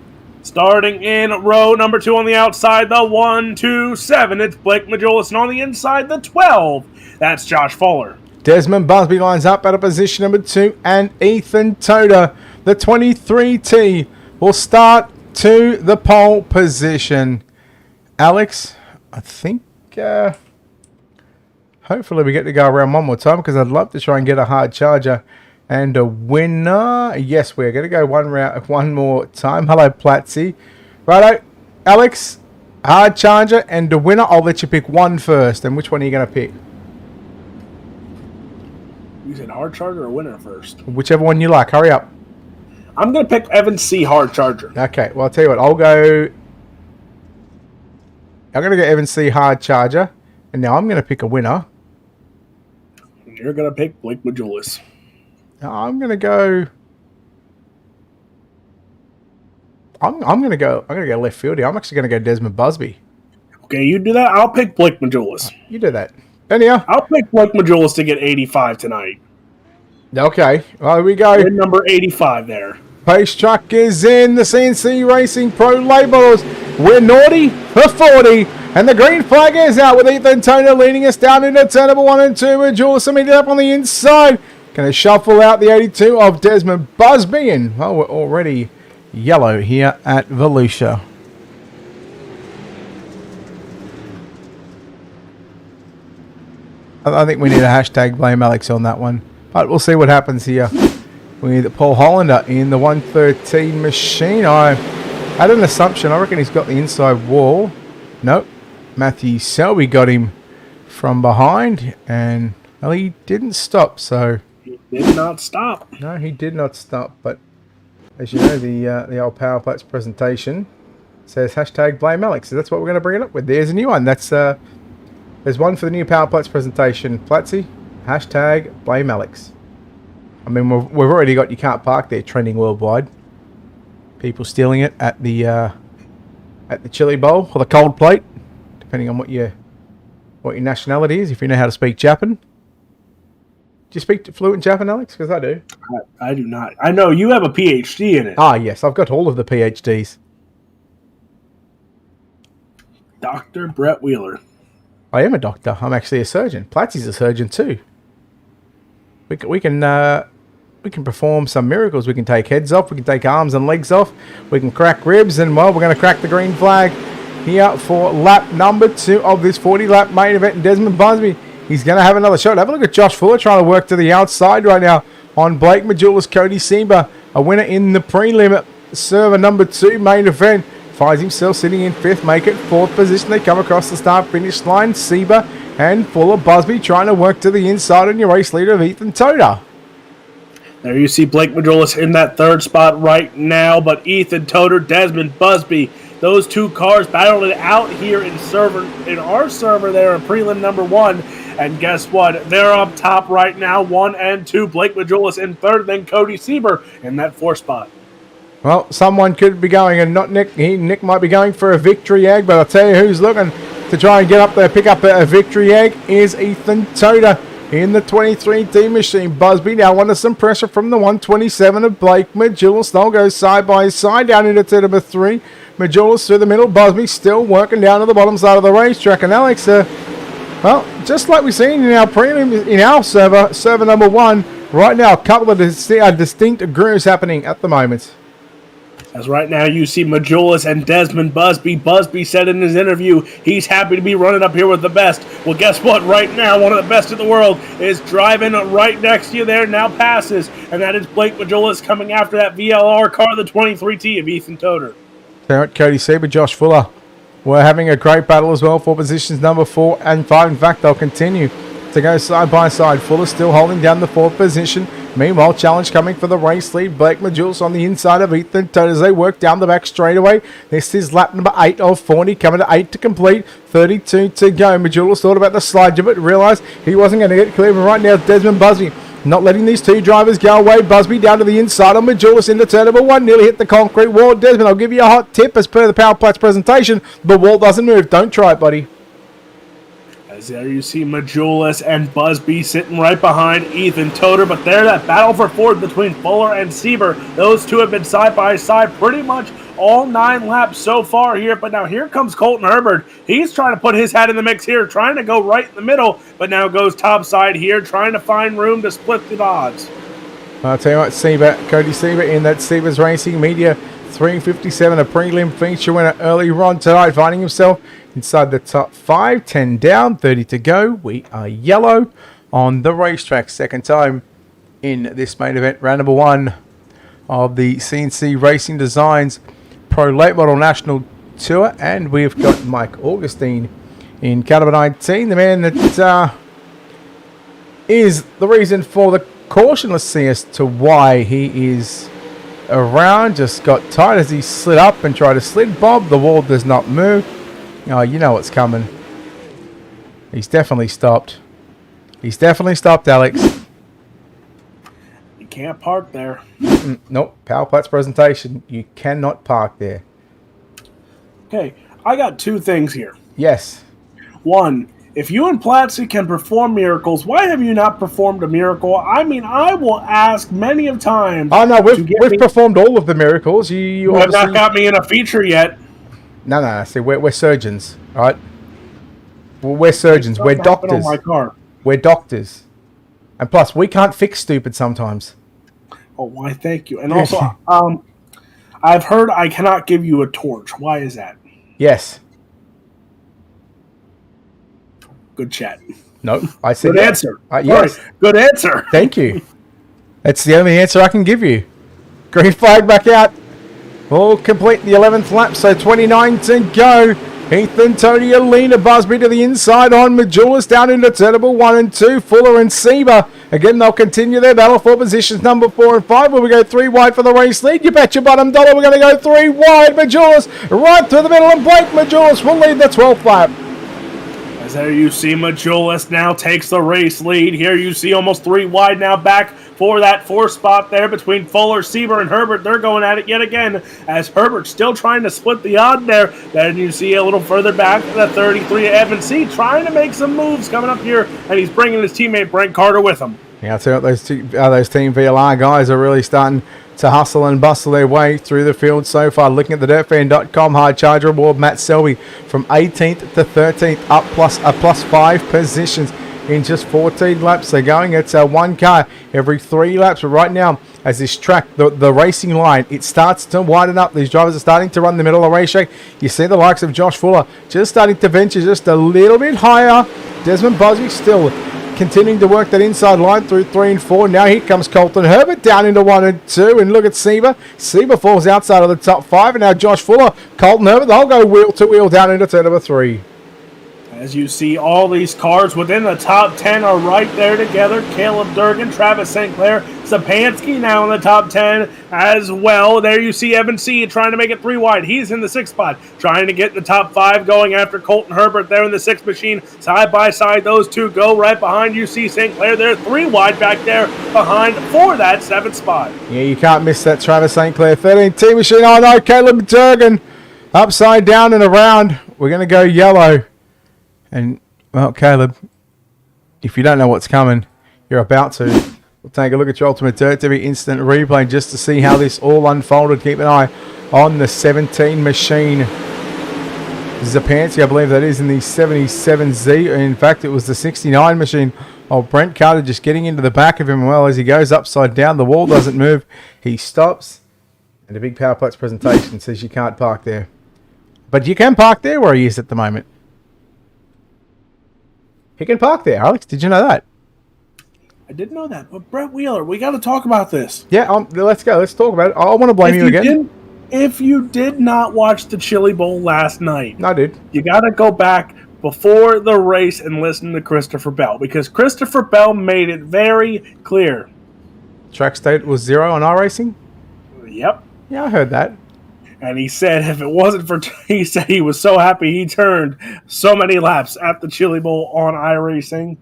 Speaker 3: Starting in row number 2 on the outside, the 1, 2, 7, it's Blake Majolis. And on the inside, the 12, that's Josh Fuller.
Speaker 2: Desmond Busby lines up at a position number 2. And Ethan Toda, the 23T, will start to the pole position. Alex, I think hopefully we get to go around one more time, because I'd love to try and get a hard charger and a winner. Yes, we're going to go one more time. Hello, Platzi. Righto, Alex, hard charger and a winner. I'll let you pick one first. And which one are you going to pick?
Speaker 3: You said hard charger or winner first?
Speaker 2: Whichever one you like. Hurry up.
Speaker 3: I'm going to pick Evan C. hard charger.
Speaker 2: Okay, well, I'll tell you what. I'm going to go Evan C. hard charger. And now I'm going to pick a winner.
Speaker 3: You're going to pick Blake Majolis.
Speaker 2: I'm going to go... I'm going to go left field here. I'm actually going to go Desmond Busby.
Speaker 3: Okay, you do that. I'll pick Blake Majolis.
Speaker 2: You do that. Anyhow.
Speaker 3: I'll pick Blake Majolis to get 85 tonight.
Speaker 2: Okay, well, here we go.
Speaker 3: We're number 85 there.
Speaker 2: Pace truck is in the CNC Racing Pro Labels. We're naughty for 40. And the green flag is out with Ethan Toner leading us down into turn number 1 and 2. Majolis immediately up on the inside. Going to shuffle out the 82 of Desmond Busby. And, well, we're already yellow here at Volusia. I think we need a hashtag blame Alex on that one. But we'll see what happens here with Paul Hollander in the 113 machine. I had an assumption. I reckon he's got the inside wall. Nope. Matthew Selby got him from behind, and well, he didn't stop. So
Speaker 3: He did not stop.
Speaker 2: no, he did not stop. But as you know, the old Power Plats presentation says hashtag blame Alex. So that's what we're going to bring it up with. There's a new one. That's there's one for the new Power Plats presentation. Platsy, hashtag blame Alex. I mean, we've already got you can't park there trending worldwide. People stealing it at the chili bowl or the cold plate, depending on what your nationality is. If you know how to speak Japan. Do you speak fluent Japan, Alex? Because I do.
Speaker 3: I do not. I know you have a PhD in it.
Speaker 2: Ah, yes, I've got all of the PhDs.
Speaker 3: Dr. Brett Wheeler.
Speaker 2: I am a doctor. I'm actually a surgeon. Platsy's a surgeon too. We can perform some miracles. We can take heads off. We can take arms and legs off. We can crack ribs, and well, we're going to crack the green flag here for lap number 2 of this 40-lap main event. And Desmond Busby, he's going to have another shot. Have a look at Josh Fuller trying to work to the outside right now on Blake Majulis. Cody Seba, a winner in the prelim, server number 2 main event. Finds himself sitting in 5th, make it 4th position. They come across the start-finish line. Seba and Fuller. Busby trying to work to the inside on your race leader of Ethan Toda.
Speaker 3: There you see Blake Majulis in that 3rd spot right now, but Ethan Toder, Desmond Busby, those 2 cars battled it out here in our server there in prelim number 1. And guess what? They're up top right now, 1 and 2. Blake Majulis in 3rd, then Cody Sieber in that 4th spot.
Speaker 2: Well, someone could be going, and not Nick. Nick might be going for a victory egg, but I'll tell you who's looking to try and get up there, pick up a victory egg, is Ethan Toda in the 23D machine. Busby now under some pressure from the 127 of Blake Majulis. They'll go side by side down into turn number 3. Majulis through the middle. Busby still working down to the bottom side of the racetrack. And Alex, well, just like we've seen in our prelim, in our server number 1, right now, a couple of distinct grooves happening at the moment.
Speaker 3: As right now you see Majulis and Desmond Busby. Busby said in his interview he's happy to be running up here with the best. Well, guess what? Right now, one of the best in the world is driving right next to you there, now passes. And that is Blake Majulis coming after that VLR car, the 23T of Ethan Toder.
Speaker 2: Cody Sieber, Josh Fuller. We're having a great battle as well for positions number 4 and 5. In fact, they'll continue to go side by side. Fuller still holding down the 4th position. Meanwhile, challenge coming for the race lead. Blake Majulis on the inside of Ethan Todd as they work down the back straightaway. This is lap number 8 of 40, coming to 8 to complete. 32 to go. Majulis thought about the slide jump, but realised he wasn't going to get clear. But right now, Desmond Busby not letting these 2 drivers go away. Busby down to the inside of Majulis into turn number 1. Nearly hit the concrete wall. Desmond, I'll give you a hot tip as per the Power Plats presentation. The wall doesn't move. Don't try it, buddy.
Speaker 3: As there you see Majulis and Busby sitting right behind Ethan Toder, but there that battle for 4th between Fuller and Sieber. Those 2 have been side by side pretty much all 9 laps so far here, but now here comes Colton Herbert. He's trying to put his hat in the mix here, trying to go right in the middle, but now goes top side here, trying to find room to split the odds.
Speaker 2: I'll tell you what, Cody Sieber in that Sieber's Racing Media 357, a prelim feature winner early on tonight, finding himself inside the top 5, 10 down, 30 to go. We are yellow on the racetrack. Second time in this main event, round number 1 of the CNC Racing Designs Pro Late Model National Tour. And we've got Mike Augustine in car number 19, the man that is the reason for the caution. Let's see as to why he is around. Just got tight as he slid up and tried to slid bob. The wall does not move. Oh, you know what's coming. He's definitely stopped. He's definitely stopped, Alex.
Speaker 3: You can't park there.
Speaker 2: Nope. Power Plats presentation. You cannot park there.
Speaker 3: Okay, I got 2 things here.
Speaker 2: Yes.
Speaker 3: 1, if you and Platsy can perform miracles, why have you not performed a miracle? I mean, I will ask many of times.
Speaker 2: Oh, no, we've performed all of the miracles. You
Speaker 3: have not got me in a feature yet.
Speaker 2: No. See, we're surgeons, all right? We're surgeons. We're doctors.
Speaker 3: On my car.
Speaker 2: We're doctors. And plus, we can't fix stupid sometimes.
Speaker 3: Oh, why, thank you. And also, I've heard I cannot give you a torch. Why is that?
Speaker 2: Yes.
Speaker 3: Good chat.
Speaker 2: Nope. I said
Speaker 3: good answer.
Speaker 2: Yes.
Speaker 3: Right. Good answer.
Speaker 2: Thank you. That's the only answer I can give you. Green flag back out. All complete the 11th lap, so 29 to go Ethan, Tony, Alina, Busby to the inside on Majulis down into Turnable 1 and 2. Fuller and Seba. Again, they'll continue their battle for positions number 4 and 5. Will we go 3 wide for the race lead? You bet your bottom dollar we're going to go 3 wide. Majulis right through the middle, and Blake Majulis will lead the 12th lap.
Speaker 3: As there you see Majulis now takes the race lead. Here you see almost 3 wide now back for that 4th spot there between Fuller, Sieber, and Herbert. They're going at it yet again as Herbert still trying to split the odd there. Then you see a little further back the 33 Evan C. trying to make some moves coming up here, and he's bringing his teammate Brent Carter with him.
Speaker 2: Yeah, I'll tell you what, those Team VLR guys are really starting to hustle and bustle their way through the field so far. Looking at the dirtfan.com hard charge reward, Matt Selby from 18th to 13th, up plus 5 positions in just 14 laps. They're going at 1 car every 3 laps. But right now, as this track, the racing line, it starts to widen up. These drivers are starting to run the middle of the racetrack. You see the likes of Josh Fuller just starting to venture just a little bit higher. Desmond Busby still continuing to work that inside line through 3 and 4. Now here comes Colton Herbert down into 1 and 2. And look at Seba. Seba falls outside of the top 5. And now Josh Fuller, Colton Herbert, they'll go wheel to wheel down into turn number 3.
Speaker 3: As you see, all these cars within the top 10 are right there together. Caleb Durgan, Travis St. Clair, Sapansky now in the top 10 as well. There you see Evan C. trying to make it 3 wide. He's in the 6th spot, trying to get the top 5 going after Colton Herbert there in the 6th machine. Side by side, those two go right behind you. See St. Clair there, 3 wide back there behind for that 7th spot.
Speaker 2: Yeah, you can't miss that Travis St. Clair 13 team machine. Oh no, Caleb Durgan upside down and around. We're going to go yellow. And, well, Caleb, if you don't know what's coming, you're about to. We'll take a look at your UltimateDirtTV instant replay just to see how this all unfolded. Keep an eye on the 17 machine. Zapansky, I believe that is in the 77Z. In fact, it was the 69 machine. Oh, Brent Carter just getting into the back of him. Well, as he goes upside down, the wall doesn't move. He stops. And a big Powerplex presentation says you can't park there. But you can park there where he is at the moment. He can park there, Alex. Did you know that?
Speaker 3: I didn't know that, but Brett Wheeler, we got to talk about this.
Speaker 2: Yeah, let's go. Let's talk about it. I want to blame you again.
Speaker 3: If you did not watch the Chili Bowl last night,
Speaker 2: I did.
Speaker 3: You got to go back before the race and listen to Christopher Bell, because Christopher Bell made it very clear.
Speaker 2: Track state was 0 on iRacing?
Speaker 3: Yep.
Speaker 2: Yeah, I heard that.
Speaker 3: And he said if it wasn't for... He said he was so happy he turned so many laps at the Chili Bowl on iRacing.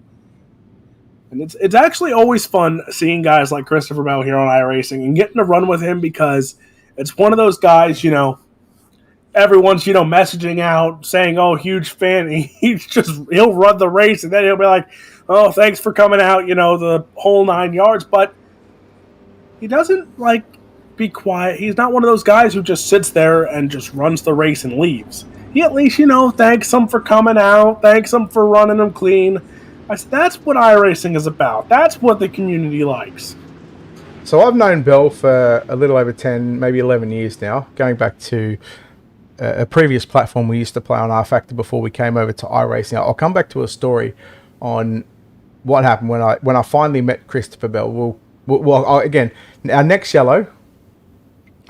Speaker 3: And it's actually always fun seeing guys like Christopher Bell here on iRacing and getting to run with him, because it's one of those guys, everyone's, messaging out saying, oh, huge fan. He'll run the race and then he'll be like, oh, thanks for coming out, the whole 9 yards. But he doesn't, be quiet. He's not one of those guys who just sits there and just runs the race and leaves. He at least, thanks them for coming out, thanks them for running them clean. That's what iRacing is about. That's what the community likes.
Speaker 2: So I've known Bell for a little over 10, maybe 11 years now, going back to a previous platform we used to play on rFactor before we came over to iRacing. I'll come back to a story on what happened when I finally met Christopher Bell. Again, our next yellow.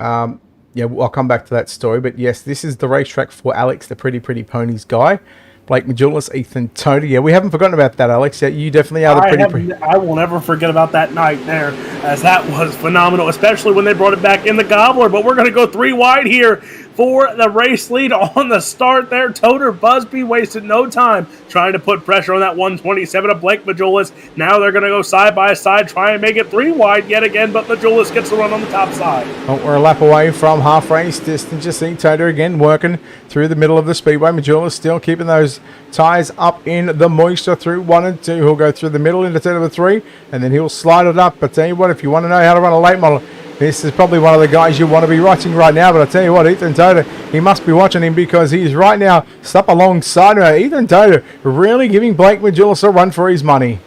Speaker 2: I'll come back to that story. But yes, this is the racetrack for Alex, the Pretty Ponies guy. Blake Majulis, Ethan Tony. Yeah, we haven't forgotten about that, Alex. Yeah, you definitely are the
Speaker 3: I will never forget about that night there, as that was phenomenal, especially when they brought it back in the Gobbler. But we're going to go 3 wide here for the race lead on the start there. Toter Busby wasted no time trying to put pressure on that 127 of Blake Majulis. Now they're going to go side by side, try and make it 3 wide yet again, but Majulis gets the run on the top side.
Speaker 2: Oh, we're a lap away from half race distance. Just see Toter again working through the middle of the speedway. Majulis still keeping those tyres up in the moisture through 1 and 2. He'll go through the middle into turn number 3, and then he'll slide it up. But tell you what, if you want to know how to run a late model, this is probably one of the guys you want to be watching right now. But I tell you what, Ethan Toter, he must be watching him, because he's right now stuck alongside him. Ethan Toter really giving Blake Majulis a run for his money.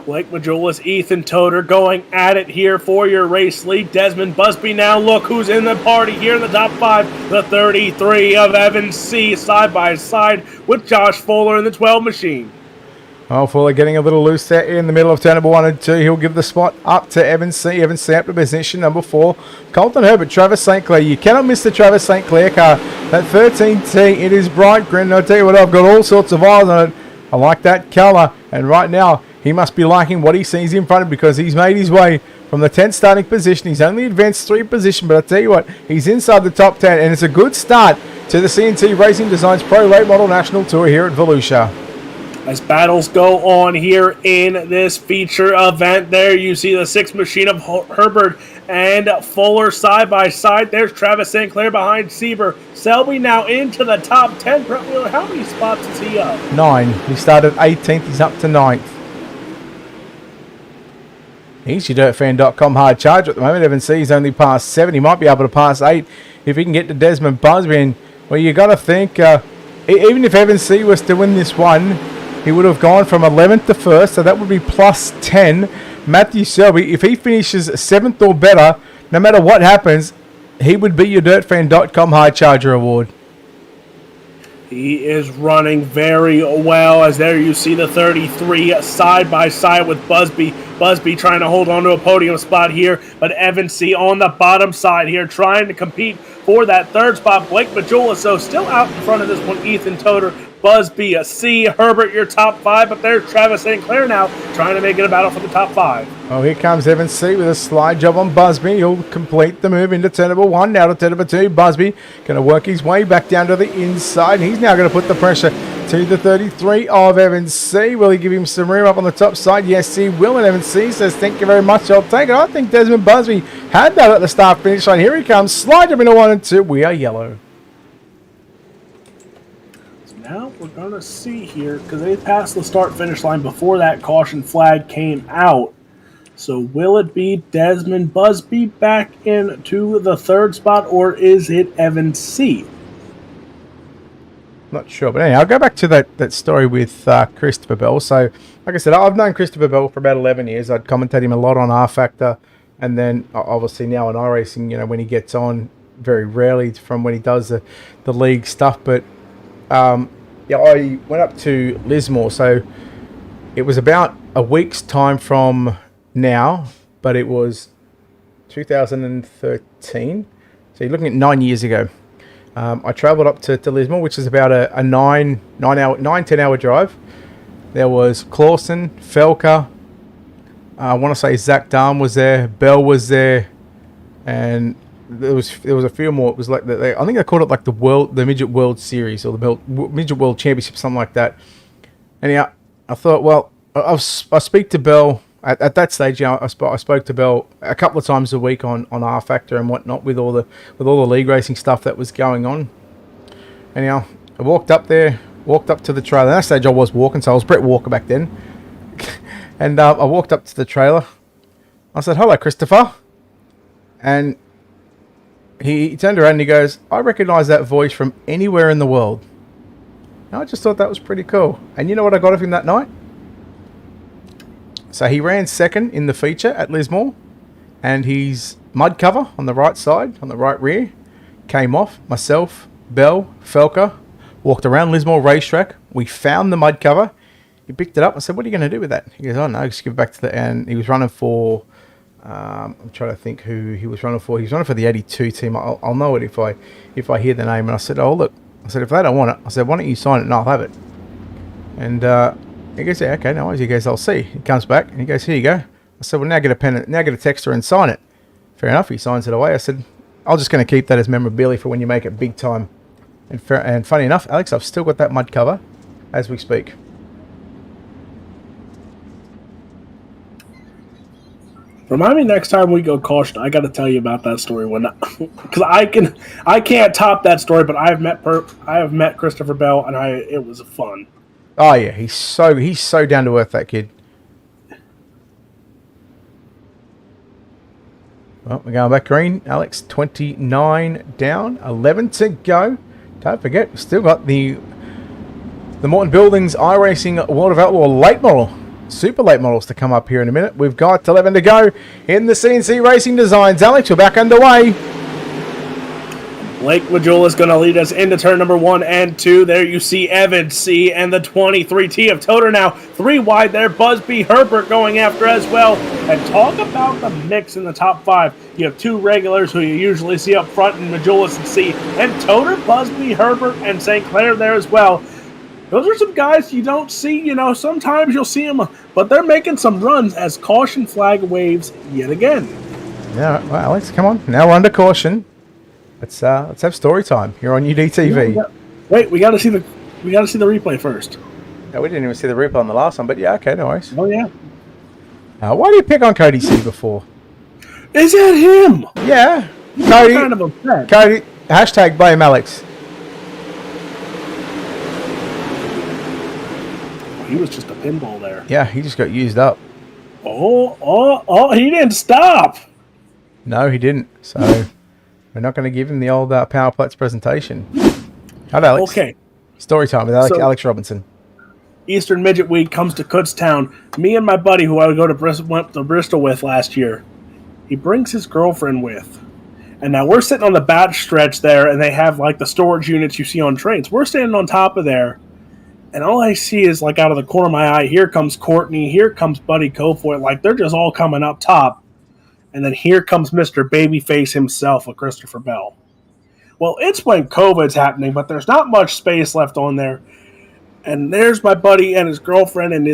Speaker 3: Blake Majulis, Ethan Toter going at it here for your race lead. Desmond Busby now, look who's in the party here in the top 5. The 33 of Evan C. side by side with Josh Fuller in the 12 machine.
Speaker 2: Oh, Fuller getting a little loose there in the middle of turn number 1 and 2. He'll give the spot up to Evan C. Evan C up to position number 4. Colton Herbert, Travis St. Clair. You cannot miss the Travis St. Clair car. That 13T, it is bright green. I'll tell you what, I've got all sorts of eyes on it. I like that colour. And right now, he must be liking what he sees in front of him because he's made his way from the 10th starting position. He's only advanced 3 positions, but I'll tell you what, he's inside the top 10. And it's a good start to the CNC Racing Designs Pro Late Model National Tour here at Volusia.
Speaker 3: As battles go on here in this feature event, there you see the 6 machine of Herbert and Fuller side by side. There's Travis St. Clair behind Sieber. Selby now into the top 10. How many spots is he up?
Speaker 2: 9. He started 18th. He's up to 9th. He's your DirtFan.com hard charger at the moment. Evan C's only past 7. He might be able to pass 8 if he can get to Desmond Busby. And, well, you got to think, even if Evan C was to win this one, he would have gone from 11th to 1st, so that would be plus 10. Matthew Selby, if he finishes 7th or better, no matter what happens, he would be your DirtFan.com hard charger award.
Speaker 3: He is running very well, as there you see the 33 side by side with Busby. Busby trying to hold on to a podium spot here, but Evan C on the bottom side here trying to compete for that 3rd spot. Blake Majula, so still out in front of this one. Ethan Toder, Busby, a C, Herbert, your top 5, but there's Travis St. Clair now trying to make it a battle for the top 5.
Speaker 2: Oh, here comes Evan C with a slide job on Busby. He'll complete the move into turn number 1, now to turn number 2. Busby going to work his way back down to the inside. He's now going to put the pressure to the 33 of Evan C. Will he give him some room up on the top side? Yes, he will. And Evan C says, thank you very much, I'll take it. I think Desmond Busby had that at the start-finish line. Here he comes. Slide job into 1 and 2. We are yellow.
Speaker 3: Now we're going to see here, because they passed the start-finish line before that caution flag came out. So will it be Desmond Busby back into the 3rd spot, or is it Evan C?
Speaker 2: Not sure, but anyway, I'll go back to that story with Christopher Bell. So, like I said, I've known Christopher Bell for about 11 years. I'd commentate him a lot on R Factor, and then obviously now on iRacing, you know, when he gets on, very rarely from when he does the league stuff. But yeah, I went up to Lismore, so it was about a week's time from now, but it was 2013. So you're looking at 9 years ago. I travelled up to Lismore, which is about a 10-hour drive. There was Clausen, Felker, I want to say Zach Dahm was there, Bell was there, and there was a few more. It was like I think they called it like the Midget World Series or the Midget World Championship, something like that. Anyhow, I thought, well, I speak to Bell at that stage. You know, I spoke to Bell a couple of times a week on R Factor and whatnot with all the league racing stuff that was going on. Anyhow, I walked up to the trailer. At that stage, I was walking, so I was Brett Walker back then. And I walked up to the trailer. I said, "Hello, Christopher," and he turned around and he goes, "I recognise that voice from anywhere in the world." And I just thought that was pretty cool. And you know what I got of him that night? So he ran second in the feature at Lismore, and his mud cover on the right side, on the right rear, came off. Myself, Bell, Felker, walked around Lismore racetrack. We found the mud cover. He picked it up. I said, "What are you going to do with that?" He goes, "Oh no, just give it back to the..." And he was running for... I'm trying to think who he was running for. He was running for the 82 team. I'll know it if I hear the name. And I said, "Oh look," I said, "if they don't want it," I said, "why don't you sign it and I'll have it." And he goes, "Yeah, okay, no worries." He goes, "I'll see." He comes back and he goes, "Here you go." I said, "Well, now get a pen, now get a texter and sign it." Fair enough. He signs it away. I said, "I'm just going to keep that as memorabilia for when you make it big time." And funny enough, Alex, I've still got that mud cover as we speak.
Speaker 3: Remind me next time we go caution. I got to tell you about that story because I can't top that story. But I have met Christopher Bell, and it was fun.
Speaker 2: Oh yeah, he's so down to earth, that kid. Well, we're going back green. Alex, 29 down, 11 to go. Don't forget, we've still got the Morton Buildings iRacing World of Outlaw late model. Super late models to come up here in a minute. We've got 11 to go in the CNC Racing Designs. Alex, we're back underway.
Speaker 3: Blake Majula is going to lead us into turn number 1 and 2. There you see Evan C. and the 23T of Toter now 3 wide there. Busby Herbert going after as well. And talk about the mix in the top 5. You have 2 regulars who you usually see up front in Majulis and C. And Toter, Busby, Herbert, and St. Clair there as well. Those are some guys you don't see, sometimes you'll see them, but they're making some runs as caution flag waves yet again.
Speaker 2: Yeah, well, Alex, come on. Now we're under caution. Let's have story time here on UDTV.
Speaker 3: Wait, we got to see the replay first.
Speaker 2: No, we didn't even see the replay on the last one, but yeah, okay, no worries.
Speaker 3: Oh yeah.
Speaker 2: Why do you pick on Cody C before?
Speaker 3: Is that him?
Speaker 2: Yeah,
Speaker 3: Cody. Kind of upset.
Speaker 2: Cody. Hashtag blame Alex.
Speaker 3: He was just a pinball there.
Speaker 2: Yeah, he just got used up.
Speaker 3: Oh! He didn't stop.
Speaker 2: No, he didn't. So. We're not going to give him the old Powerplex presentation. How'd Alex?
Speaker 3: Okay.
Speaker 2: Story time with Alex Robinson.
Speaker 3: Eastern Midget Week comes to Kutztown. Me and my buddy, who I would go to went to Bristol with last year, he brings his girlfriend with. And now we're sitting on the back stretch there, and they have like the storage units you see on trains. We're standing on top of there, and all I see is like out of the corner of my eye, here comes Courtney, here comes Buddy Kofoid. Like they're just all coming up top. And then here comes Mr. Babyface himself with Christopher Bell. Well, it's when COVID's happening, but there's not much space left on there. And there's my buddy and his girlfriend, and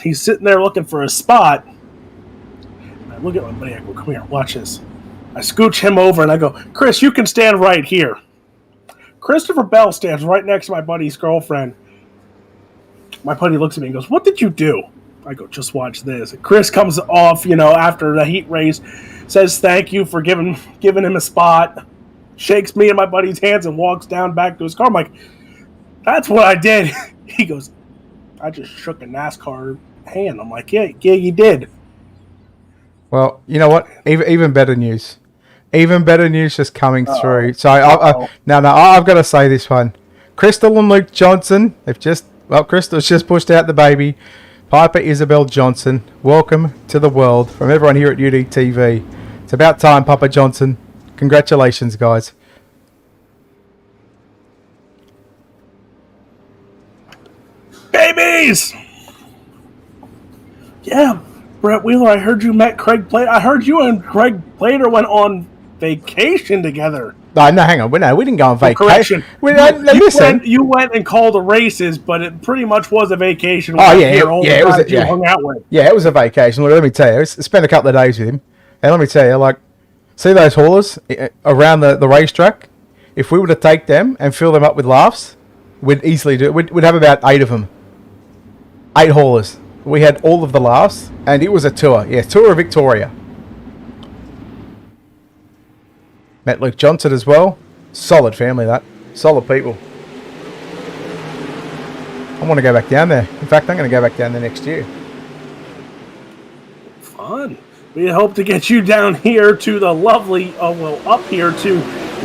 Speaker 3: he's sitting there looking for a spot. And I look at my buddy, I go, come here, watch this. I scooch him over, and I go, Chris, you can stand right here. Christopher Bell stands right next to my buddy's girlfriend. My buddy looks at me and goes, what did you do? I go, just watch this. Chris comes off, after the heat race, says thank you for giving him a spot, shakes me and my buddy's hands and walks down back to his car. I'm like, that's what I did. He goes, I just shook a NASCAR hand. I'm like, yeah, you did.
Speaker 2: Well, you know what? Even better news. Even better news just coming through. So I've got to say this one. Crystal and Luke Johnson, Crystal's just pushed out the baby. Piper Isabel Johnson, welcome to the world from everyone here at UDTV. It's about time, Papa Johnson. Congratulations, guys.
Speaker 3: Babies! Yeah, Brett Wheeler, I heard you met Craig Plater. I heard you and Craig Plater went on vacation together.
Speaker 2: No, hang on. We didn't go on vacation.
Speaker 3: Correction. You went and called the races, but it pretty much was a vacation.
Speaker 2: It was a vacation. Let me tell you, I spent a couple of days with him, and let me tell you, see those haulers around the racetrack? If we were to take them and fill them up with laughs, we'd easily do it. We'd have about 8 of them. 8 haulers. We had all of the laughs, and it was a tour. Yeah, tour of Victoria. Met Luke Johnson as well. Solid family, that. Solid people. I want to go back down there. In fact, I'm going to go back down there next year.
Speaker 3: Fun. We hope to get you down here to the lovely, up here to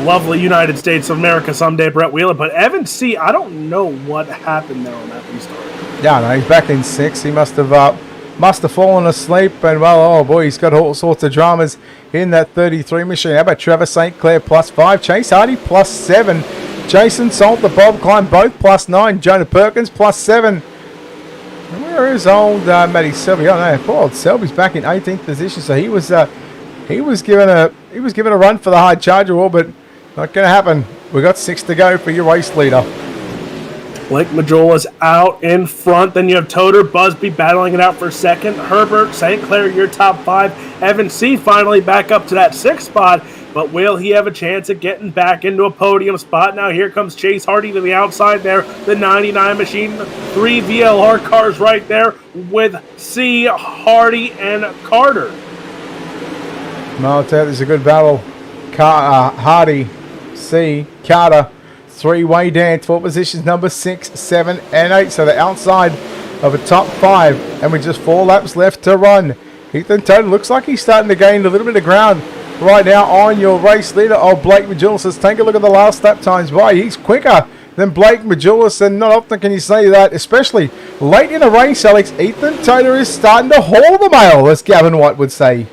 Speaker 3: lovely United States of America someday, Brett Wheeler. But Evan C., I don't know what happened there on that restart.
Speaker 2: Yeah, no, he's back in 6th. He must have fallen asleep, and oh boy, he's got all sorts of dramas in that 33 machine. How about Trevor St. Clair +5, Chase Hardy +7, Jason Salt, the Bob Klein both +9, Jonah Perkins +7. Where is old Matty Selby? Oh no, poor old Selby's back in 18th position. So he was given a run for the hard charger wall, but not going to happen. We got 6 to go for your race leader.
Speaker 3: Blake Majola's out in front. Then you have Toter, Busby battling it out for second. Herbert, St. Clair, your top 5. Evan C. finally back up to that 6th spot. But will he have a chance at getting back into a podium spot? Now here comes Chase Hardy to the outside there. The 99 machine. 3 VLR cars right there with C, Hardy, and Carter.
Speaker 2: No, I'll tell you, there's a good battle. Hardy, C, Carter. 3-way dance for positions number 6, 7, and 8. So they're outside of a top 5. And with just 4 laps left to run. Ethan Toden looks like he's starting to gain a little bit of ground right now on your race leader. Blake Majulis. Let's take a look at the last lap times by. He's quicker than Blake Majulis, and not often can you say that, especially late in a race, Alex. Ethan Toden is starting to haul the mail, as Gavin White would say.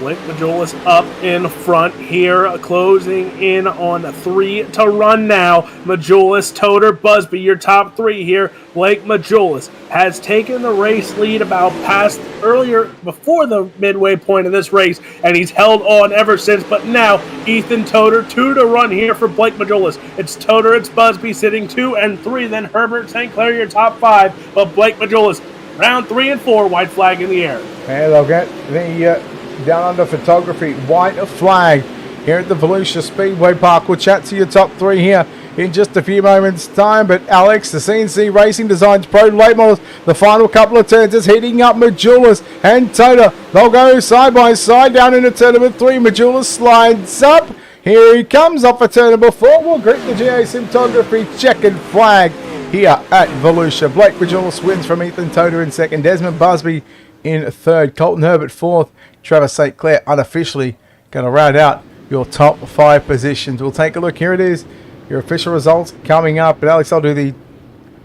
Speaker 3: Blake Majolis up in front here, closing in on 3 to run now. Majolis, Toter, Busby, your top 3 here. Blake Majolis has taken the race lead about past earlier before the midway point of this race, and he's held on ever since. But now Ethan Toter, 2 to run here for Blake Majolis. It's Toter, it's Busby sitting 2 and 3, then Herbert St. Clair, your top 5. But Blake Majolis, round 3 and 4, white flag in the air.
Speaker 2: And they'll get the down under photography white flag here at the Volusia Speedway Park. We'll chat to your top 3 here in just a few moments' time. But Alex, the CNC Racing Designs Pro late models, the final couple of turns is heating up. Majolis and Toter, they'll go side by side down into turn number 3. Majolis slides up. Here he comes off of turn number 4. We'll greet the GA Symptography checkered flag here at Volusia. Blake Majolis wins from Ethan Toter in second. Desmond Busby in third. Colton Herbert fourth. Travis St. Clair unofficially going to round out your top 5 positions. We'll take a look. Here it is. Your official results coming up. But Alex, I'll do the...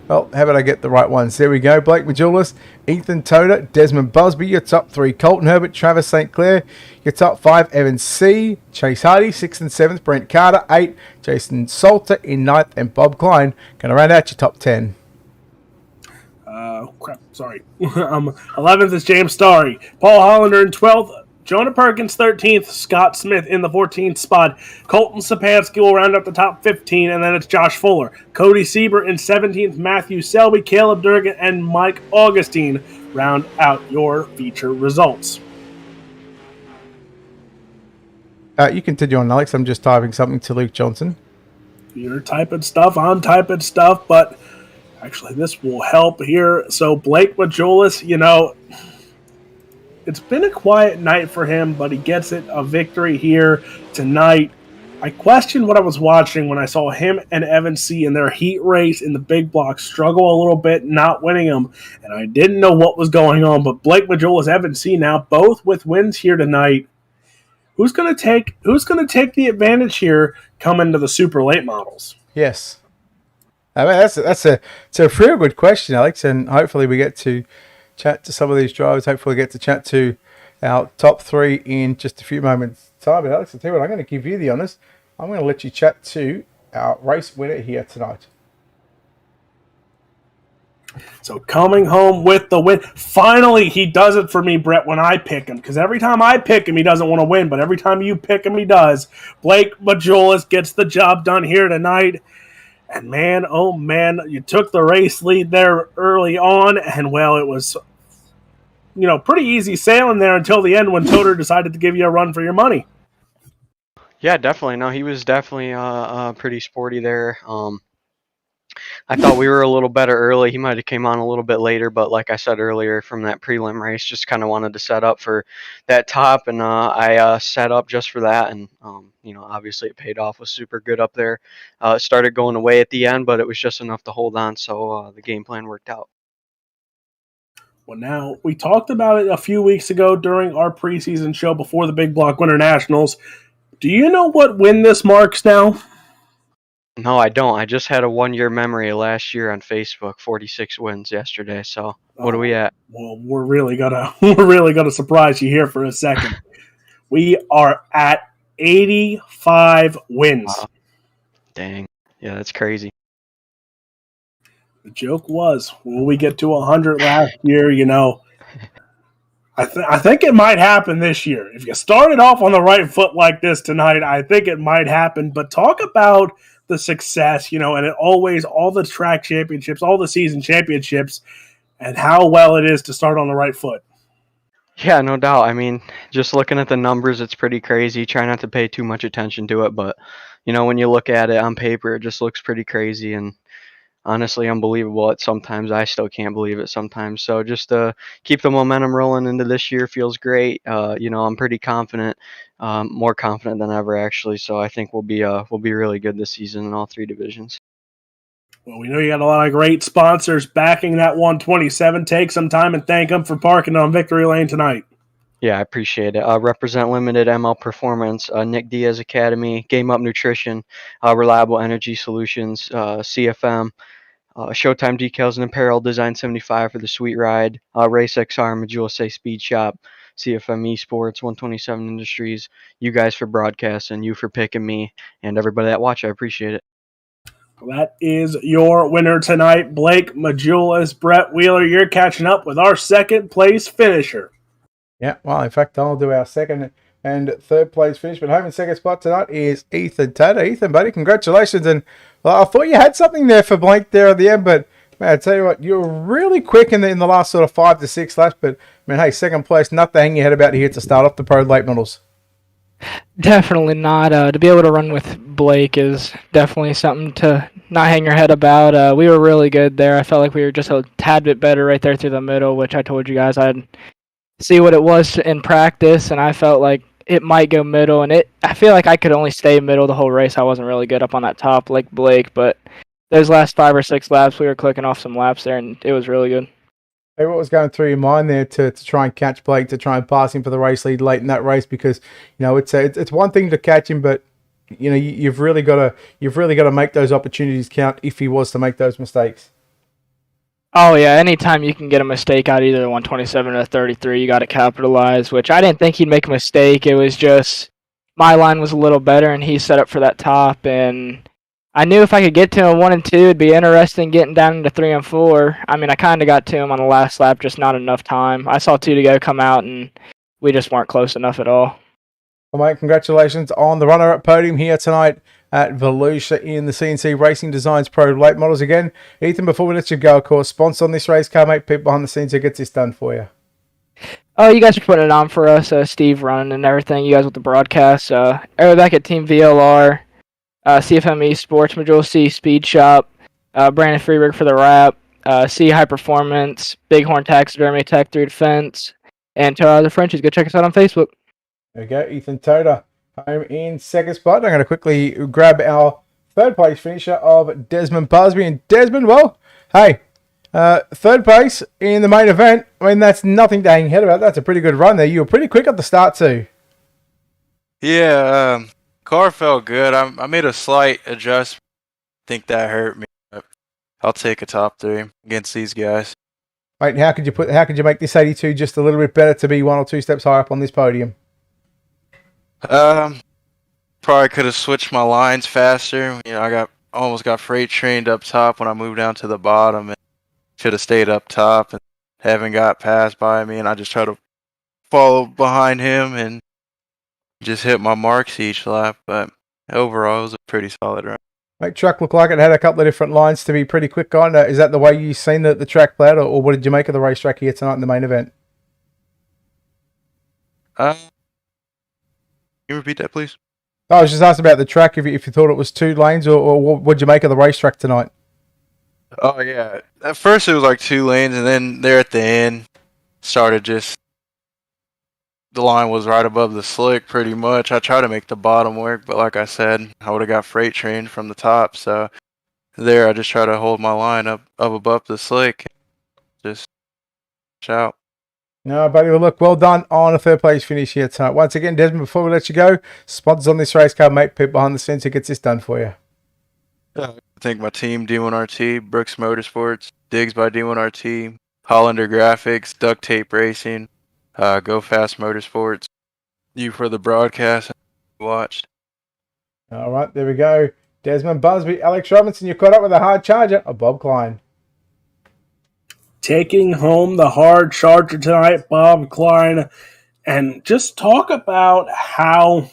Speaker 2: Well, how about I get the right ones? There we go. Blake Majolis, Ethan Toter, Desmond Busby, your top 3. Colton Herbert, Travis St. Clair, your top 5. Evan C., Chase Hardy, 6th and 7th. Brent Carter, 8. Jason Salter in 9th. And Bob Klein going to round out your top 10.
Speaker 3: Crap, sorry. 11th is James Starry. Paul Hollander in 12th. Jonah Perkins 13th. Scott Smith in the 14th spot. Colton Sapansky will round up the top 15, and then it's Josh Fuller. Cody Sieber in 17th. Matthew Selby, Caleb Durgan, and Mike Augustine round out your feature results.
Speaker 2: You continue on, Alex. I'm just typing something to Luke Johnson.
Speaker 3: You're typing stuff. I'm typing stuff, but actually this will help here. So Blake Majolis, it's been a quiet night for him, but he gets a victory here tonight. I questioned what I was watching when I saw him and Evan C. in their heat race in the big block struggle a little bit, not winning them, and I didn't know what was going on. But Blake Majolis, Evan C. now both with wins here tonight. Who's going to take the advantage here coming to the super late models?
Speaker 2: Yes. I mean, it's a real good question, Alex, and hopefully we get to chat to some of these drivers. Hopefully we get to chat to our top 3 in just a few moments' time. But Alex, I'll tell you what, I'm going to give you the honours. I'm going to let you chat to our race winner here tonight.
Speaker 3: So coming home with the win. Finally, he does it for me, Brett, when I pick him. Because every time I pick him, he doesn't want to win. But every time you pick him, he does. Blake Majolis gets the job done here tonight. And man, oh man, you took the race lead there early on. And well, it was, pretty easy sailing there until the end when Toter decided to give you a run for your money.
Speaker 10: Yeah, definitely. No, he was definitely pretty sporty there. I thought we were a little better early. He might have came on a little bit later, but like I said earlier from that prelim race, just kind of wanted to set up for that top, and I set up just for that, and obviously it paid off. Was super good up there. It started going away at the end, but it was just enough to hold on, so the game plan worked out.
Speaker 3: Well, now, we talked about it a few weeks ago during our preseason show before the Big Block Winter Nationals. Do you know what win this marks now?
Speaker 10: No, I don't. I just had a 1-year memory last year on Facebook, 46 wins yesterday. So what are we at?
Speaker 3: Well, we're really gonna surprise you here for a second. We are at 85 wins.
Speaker 10: Wow. Dang. Yeah, that's crazy.
Speaker 3: The joke was, when we get to 100 last year, I think it might happen this year. If you started off on the right foot like this tonight, I think it might happen. But talk about the success, and it always, all the track championships, all the season championships, and how well it is to start on the right foot.
Speaker 10: Yeah, no doubt. I mean, just looking at the numbers, it's pretty crazy. Try not to pay too much attention to it, but, when you look at it on paper, it just looks pretty crazy and honestly unbelievable. Sometimes I still can't believe it sometimes. So just to keep the momentum rolling into this year feels great. I'm pretty confident, more confident than ever actually. So I think we'll be really good this season in all 3 divisions.
Speaker 3: Well, we know you got a lot of great sponsors backing that 127. Take some time and thank them for parking on Victory Lane tonight.
Speaker 10: Yeah, I appreciate it. Represent Limited, ML Performance, Nick Diaz Academy, Game Up Nutrition, Reliable Energy Solutions, CFM, Showtime Decals and Apparel, Design 75 for the Sweet Ride, Race XR, Majula Say Speed Shop, CFM Esports, 127 Industries, you guys for broadcasting, you for picking me, and everybody that watch. I appreciate it.
Speaker 3: That is your winner tonight, Blake Majulis. Brett Wheeler, you're catching up with our second place finisher.
Speaker 2: Yeah, well, in fact, I'll do our second and third place finish. But home and second spot tonight is Ethan Taylor. Ethan, buddy, congratulations. And well, I thought you had something there for Blake there at the end, but man, I tell you what, you were really quick in the last sort of 5 to 6 laps. But man, hey, second place, nothing to hang your head about here to start off the Pro Late Models.
Speaker 5: Definitely not. To be able to run with Blake is definitely something to not hang your head about. We were really good there. I felt like we were just a tad bit better right there through the middle, which I told you guys I'd see what it was in practice, and I felt like it might go middle, and I feel like I could only stay middle the whole race. I wasn't really good up on that top like Blake, but those last 5 or 6 laps, we were clicking off some laps there, and it was really good.
Speaker 2: Hey, what was going through your mind there to try and catch Blake, to try and pass him for the race lead late in that race? Because it's one thing to catch him, but you've really got to make those opportunities count if he was to make those mistakes.
Speaker 5: Oh yeah, anytime you can get a mistake out either 127 or 33, you got to capitalize. Which I didn't think he'd make a mistake. It was just my line was a little better, and he set up for that top, and I knew if I could get to him 1 and 2, it'd be interesting getting down into 3 and 4. I mean, I kind of got to him on the last lap, just not enough time. I saw 2 to go come out, and we just weren't close enough at all.
Speaker 2: Well, mate, congratulations on the runner-up podium here tonight at Volusia in the CNC Racing Designs Pro Late Models again. Ethan, before we let you go, of course, sponsor on this race car, mate, people behind the scenes who gets this done for you.
Speaker 5: Oh, you guys are putting it on for us, Steve running and everything. You guys with the broadcast. Everybody back at Team VLR. CFM Esports, Majulis C Speed Shop, Brandon Freeberg for the wrap, C High Performance, Bighorn Taxidermy, Tech 3 Defense, and to the Frenchies. Go check us out on Facebook.
Speaker 2: There we go, Ethan Toda home in second spot. I'm going to quickly grab our third place finisher of Desmond Busby. And Desmond, well, hey, third place in the main event. I mean, that's nothing to hang your head about. That's a pretty good run there. You were pretty quick at the start too.
Speaker 4: Yeah, car felt good. I made a slight adjustment. I think that hurt me. But I'll take a top 3 against these guys.
Speaker 2: Mate, how could you make this 82 just a little bit better to be 1 or 2 steps higher up on this podium?
Speaker 4: Probably could have switched my lines faster. I almost got freight trained up top when I moved down to the bottom, and should have stayed up top and haven't got passed by me. And I just tried to follow behind him and just hit my marks each lap. But overall, it was a pretty solid run.
Speaker 2: Mate, track looked like it had a couple of different lines to be pretty quick on. Is that the way you seen the track played, or what did you make of the racetrack here tonight in the main event?
Speaker 4: Can you repeat that, please?
Speaker 2: I was just asking about the track, if you thought it was 2 lanes, or what did you make of the racetrack tonight?
Speaker 4: Oh, yeah. At first, it was like 2 lanes, and then there at the end, started just... The line was right above the slick, pretty much. I tried to make the bottom work, but like I said, I would have got freight trained from the top. So there, I just try to hold my line up above the slick. Just shout.
Speaker 2: No, buddy. Well, look, well done on a third place finish here tonight. Once again, Desmond, before we let you go, sponsors on this race car, mate, people behind the scenes who gets this done for you.
Speaker 4: I thank my team, D1RT, Brooks Motorsports, Diggs by D1RT, Hollander Graphics, Duct Tape Racing, Go Fast Motorsports, you for the broadcast watched.
Speaker 2: All right, there we go. Desmond Busby, Alex Robinson, you caught up with a hard charger of Bob Klein.
Speaker 3: Taking home the hard charger tonight, Bob Klein, and just talk about how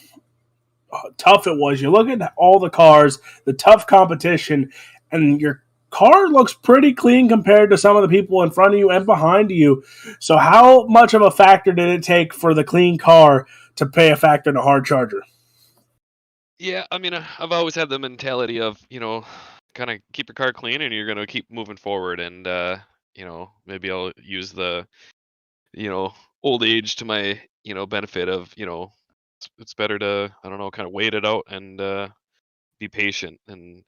Speaker 3: tough it was. You look at all the cars, the tough competition, and your car looks pretty clean compared to some of the people in front of you and behind you. So how much of a factor did it take for the clean car to pay a factor in a hard charger?
Speaker 11: Yeah, I mean, I've always had the mentality of, kind of keep your car clean and you're going to keep moving forward. And, maybe I'll use the, old age to my, benefit of, it's better to, I don't know, kind of wait it out and be patient and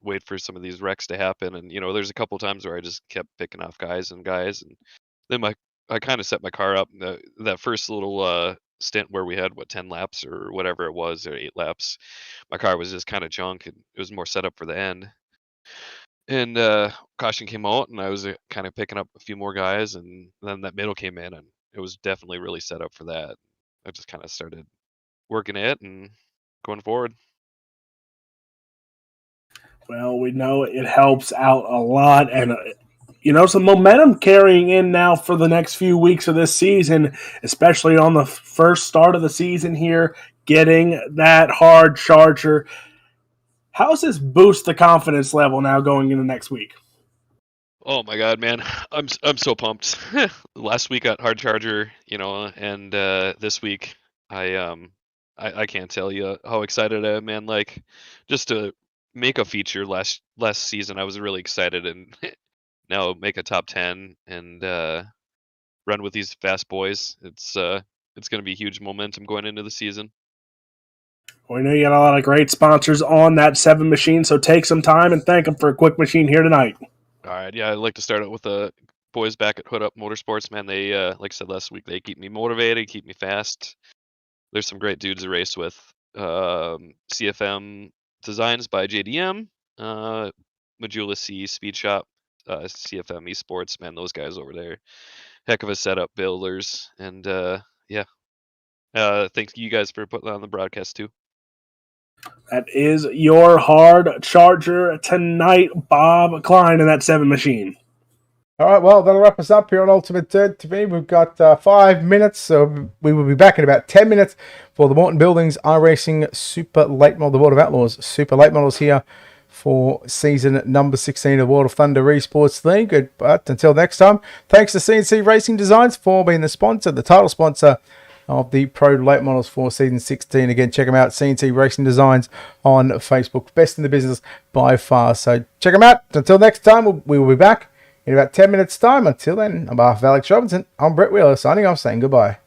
Speaker 11: wait for some of these wrecks to happen. And, there's a couple times where I just kept picking off guys, and then I kind of set my car up. That first little stint where we had 10 laps or whatever it was, or 8 laps, my car was just kind of junk, and it was more set up for the end. And caution came out, and I was kind of picking up a few more guys, and then that middle came in, and it was definitely really set up for that. I just kind of started working it and going forward.
Speaker 3: Well, we know it helps out a lot, and some momentum carrying in now for the next few weeks of this season, especially on the first start of the season here, getting that hard charger. How does this boost the confidence level now going into next week?
Speaker 11: Oh my god, man, I'm so pumped. Last week at Hard Charger, and this week I can't tell you how excited I am, man. Like, just to make a feature last season, I was really excited, and now make a top 10 and run with these fast boys. It's going to be huge momentum going into the season.
Speaker 3: We know you got a lot of great sponsors on that 7 machine, so take some time and thank them for a quick machine here tonight.
Speaker 11: All right, yeah, I'd like to start out with the boys back at Hood Up Motorsports, man. They, like I said last week, they keep me motivated, keep me fast. There's some great dudes to race with. CFM Designs by JDM, Majula C Speed Shop, CFM Esports, man, those guys over there, heck of a setup builders, and yeah. Thank you guys for putting on the broadcast too.
Speaker 3: That is your hard charger tonight, Bob Klein, in that 7 machine.
Speaker 2: All right, well, that'll wrap us up here on UltimateDirtTV. We've got 5 minutes, so we will be back in about 10 minutes for the Morton Buildings iRacing Super Late Model, the World of Outlaws Super Late Models here for season number 16 of the World of Thunder Esports League. But until next time, thanks to CNC Racing Designs for being the sponsor, the title sponsor of the Pro Late Models for season 16. Again, check them out, CNC Racing Designs on Facebook. Best in the business by far. So check them out. Until next time, we will be back in about 10 minutes' time. Until then, on behalf of Alex Robinson, I'm Brett Wheeler, signing off, saying goodbye.